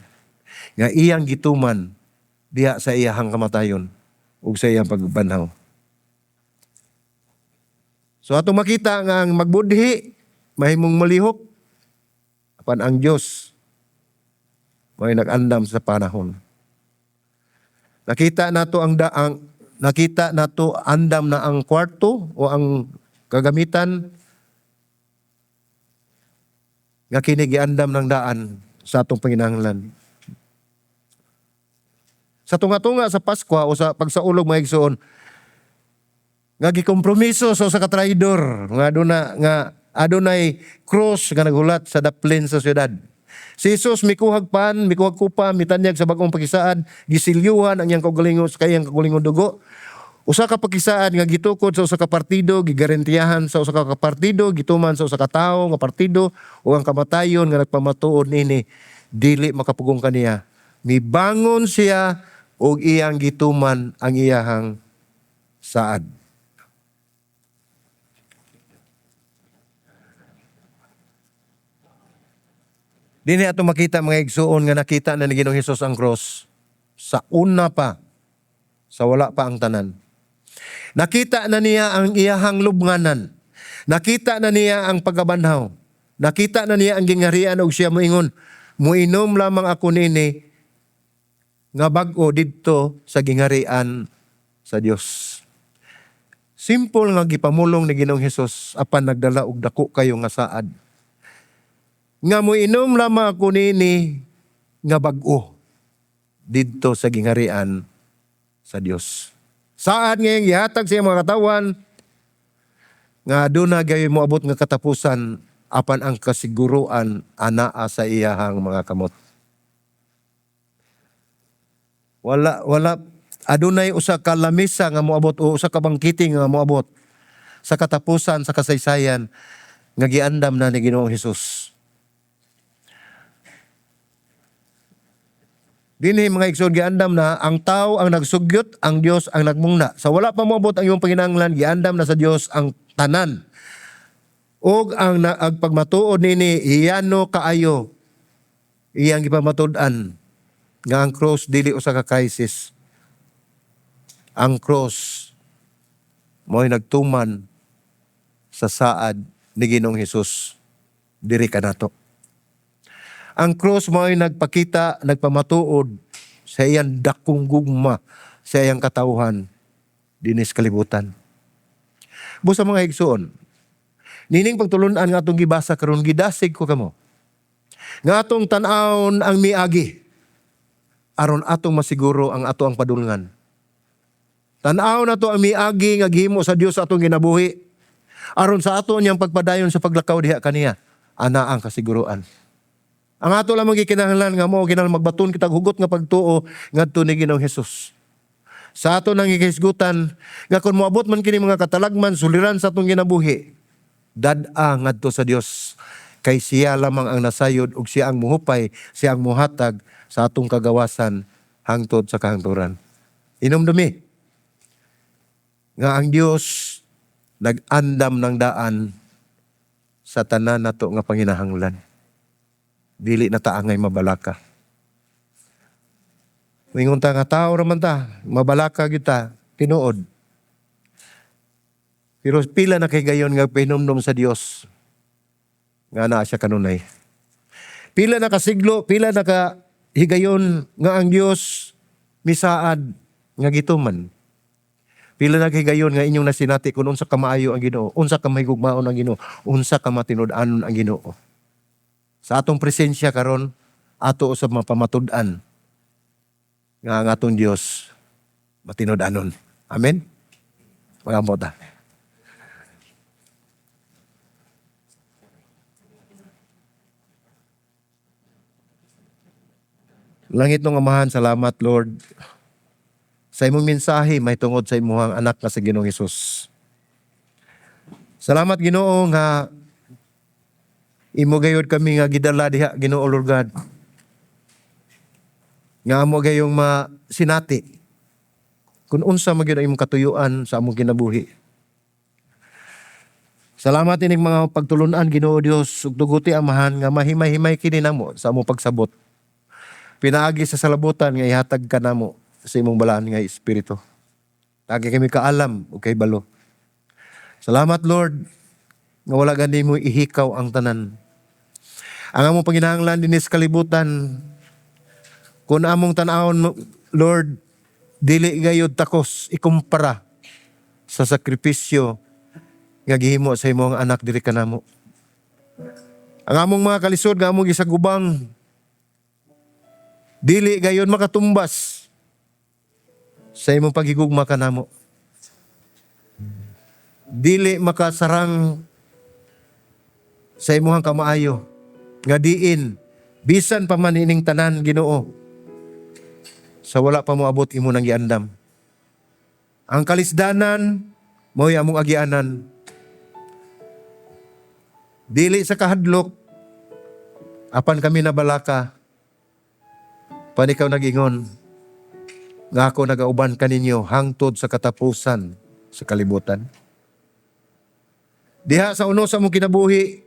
Nga iyang gituman diha sa iyahang kamatayon ug sa iyang pagbanhaw. So ato makita nga ang magbudhi, mahimong malihok, apan ang Dios may nag-andam sa panahon. Nakita nato nakita nato andam na ang kwarto o ang kagamitan nga kini giandam ng daan sa atong panginahanglan. Sa tunga-tunga sa Pasko o sa pagsaulog mga igsoon nga gikompromiso sa ka traidor nga adunay cross nga naghulat sa daplin sa syudad. Si Jesus mikuhag kupa, mitanyag sa bagong pakisaad, gisilyuhan ang iyang kaugalingon sa kayang kaugalingon dugo. Usa ka pakisaad nga gitukod sa usa ka partido, gigarantiyahan sa usa ka partido, gituman sa usa ka tawo nga partido o ang kamatayon nga nagpamatuod nini dili makapugong kaniya. Mibangon siya ug iyang gituman ang iyahang saad. Dinhi ato makita mga igsuon nga nakita na ni Ginoong Hesus ang cross sa una pa, sa wala pa ang tanan. Nakita na niya ang iyahang lubnganan. Nakita na niya ang pagkabanhaw. Nakita na niya ang gingharian ug siya moingon, "Muinom lamang ako nini nga bag-o didto sa gingharian sa Dios." Simple nga gipamulong ni Ginoong Hesus apan nagdala og dako kayo nga saad. Nga moinom lamang ako nini nga bag-o didto sa gingharian sa Dios. Saad ngayong gihatag sa iyang mga katawan nga aduna gayon moabot nga katapusan apan ang kasiguruan anaa sa iyahang mga kamot. Wala adunay usa ka lamisa nga moabot o usa ka bangkiti nga moabot sa katapusan sa kasaysayan nga giandam na ni Ginoong Hesus. Dinhi mga igsoon giandam na ang tao ang nagsugyot, ang Dios ang nagmungna. Sa wala pa moabot ang iyong panginahanglan, giandam na sa Dios ang tanan. Og ang pagmatuod nini iyano kaayo iyang gipamatud-an nga ang cross dili usa ka crisis. Ang cross mo'y nagtuman sa saad ni Ginoong Hesus diri kanato. Ang cross mo'y nagpakita, nagpamatuod sa iyang dakong gugma, sa iyang katauhan dinis kalibutan. Busa mga igsoon, nining pagtulunan nga atong gibasa karon gidasig ko kamo. Nga atong tan-awon ang miagi aron atong masiguro ang ato ang padulngan. Tan-aw na to ang miagi nga gihimo sa Dios atong ginabuhi aron sa ato niyang pagpadayon sa paglakaw diha kaniya ana ang kasiguruan. Ang ato lamang gikinahanglan nga mao kinahanglan magbaton kitag hugot nga pagtuo ngadto ni Ginoong Hesus. Sa ato nang gihisgutan nga kung moabot man kini mga katalagman suliran sa atong ginabuhi, dad-a ngadto sa Dios kay siya lamang ang nasayod ug siya ang muhupay, siya ang muhatag sa atong kagawasan hangtod sa kahangturan. Inumdumi nga ang Dios nag-andam ng daan sa tanan nato nga panginahanglan. Dili na ta angay mabalaka. Mingon ta nga tao raman ta, mabalaka gyud ta, tinuod. Pero pila na kay gayon nga pinomdom sa Dios nga naa siya kanunay. Pila na kasiglo, pila na ka higayon nga ang Dios misaad nga gituman. Pila na kay gayon nga inyong nasinati kung unsa ka maayo ang Ginoo, unsa ka mahigugmaon ang Ginoo, unsa ka matinud-anon ang Ginoo. Sa atong presensya karon ato usab mapamatud-an nga ang atong Dios matinud-anon. Amen. Magamot ta. Langit ng Amahan, salamat Lord sa imong mensahe may tungod sa imong anak nga si Ginoong Hesus. Salamat Ginoo nga imo gayud kami nga gidala diha Ginoo Lord God. Nga amo gayong masinati kung unsa magyud ang imong katuyuan sa among kinabuhi. Salamat ining mga pagtulunan Ginoo Dios ug tuguti Amahan nga mahimay-himay kini namo sa among pagsabot. Pinaagi sa salabutan nga ihatag ka namo sa imong balaan nga espiritu. Tagi kami kaalam ug kay balo. Salamat Lord nga wala gani mo ihikaw ang tanan. Ang among panginahanglan dinis kalibutan kun among tan-awon Lord dili gayud takos ikumpara sa sakripisyo nga gihimo sa imong anak diri kanamo. Ang among mga kalisod nga among gisagubang dili gayon makatumbas sa imong paghigugma kanamo. Dili makasarang sa imong kamaayo nga diin bisan pa man ining tanan Ginoo sa wala pa moabot imo nang giandam. Ang kalisdanan mo'y among agianan. Dili sa kahadlok apan kami nabalaka pan ikaw nag-ingon nga ako nagauban kaninyo hangtod sa katapusan sa kalibutan. Diha sa uno sa mong kinabuhi,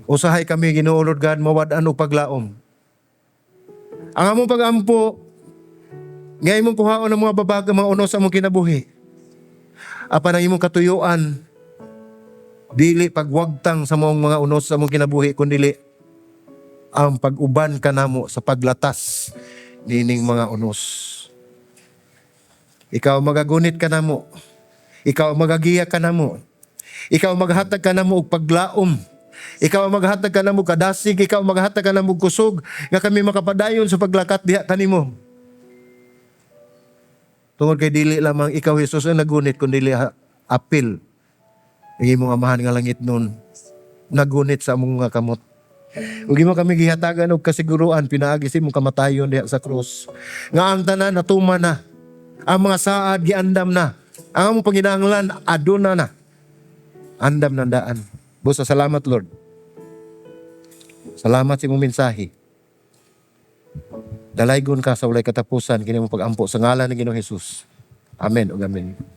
usahay kami Ginoo Lord God mawad-an og paglaom. Ang among pagampo nga imong kuhaon ang mga babag mga uno sa mong kinabuhi. Apan ang imong katuyuan dili pagwagtang sa mga unos sa mong kinabuhi kundi ang pag-uban kanamo sa paglatas nining mga unos. Ikaw magagunit kanamo. Ikaw magagiya kanamo. Ikaw maghatag kanamo og paglaom. Ikaw maghatag kanamo kadasig. Ikaw maghatag kanamo kusog nga kami makapadayon sa paglakat diha kanimo. Tungod kay dili lamang ikaw Hesus ang nagunit kundi apil ang imong amahan nga langit nun nagunit sa among mga kamot. Ug imo kami gihatagan og kasiguruan pinaagi sa imong kamatayon diha sa krus. Nga ang tanan natuman na. Ang mga saad giandam na. Ang among panginahanglan aduna na. Andam na daan. Busa salamat Lord. Salamat sa imong mensahe. Dalaygon ka sa walay katapusan kini imong pag-ampo sa ngalan ni Ginoong Hesus. Amen ug amen.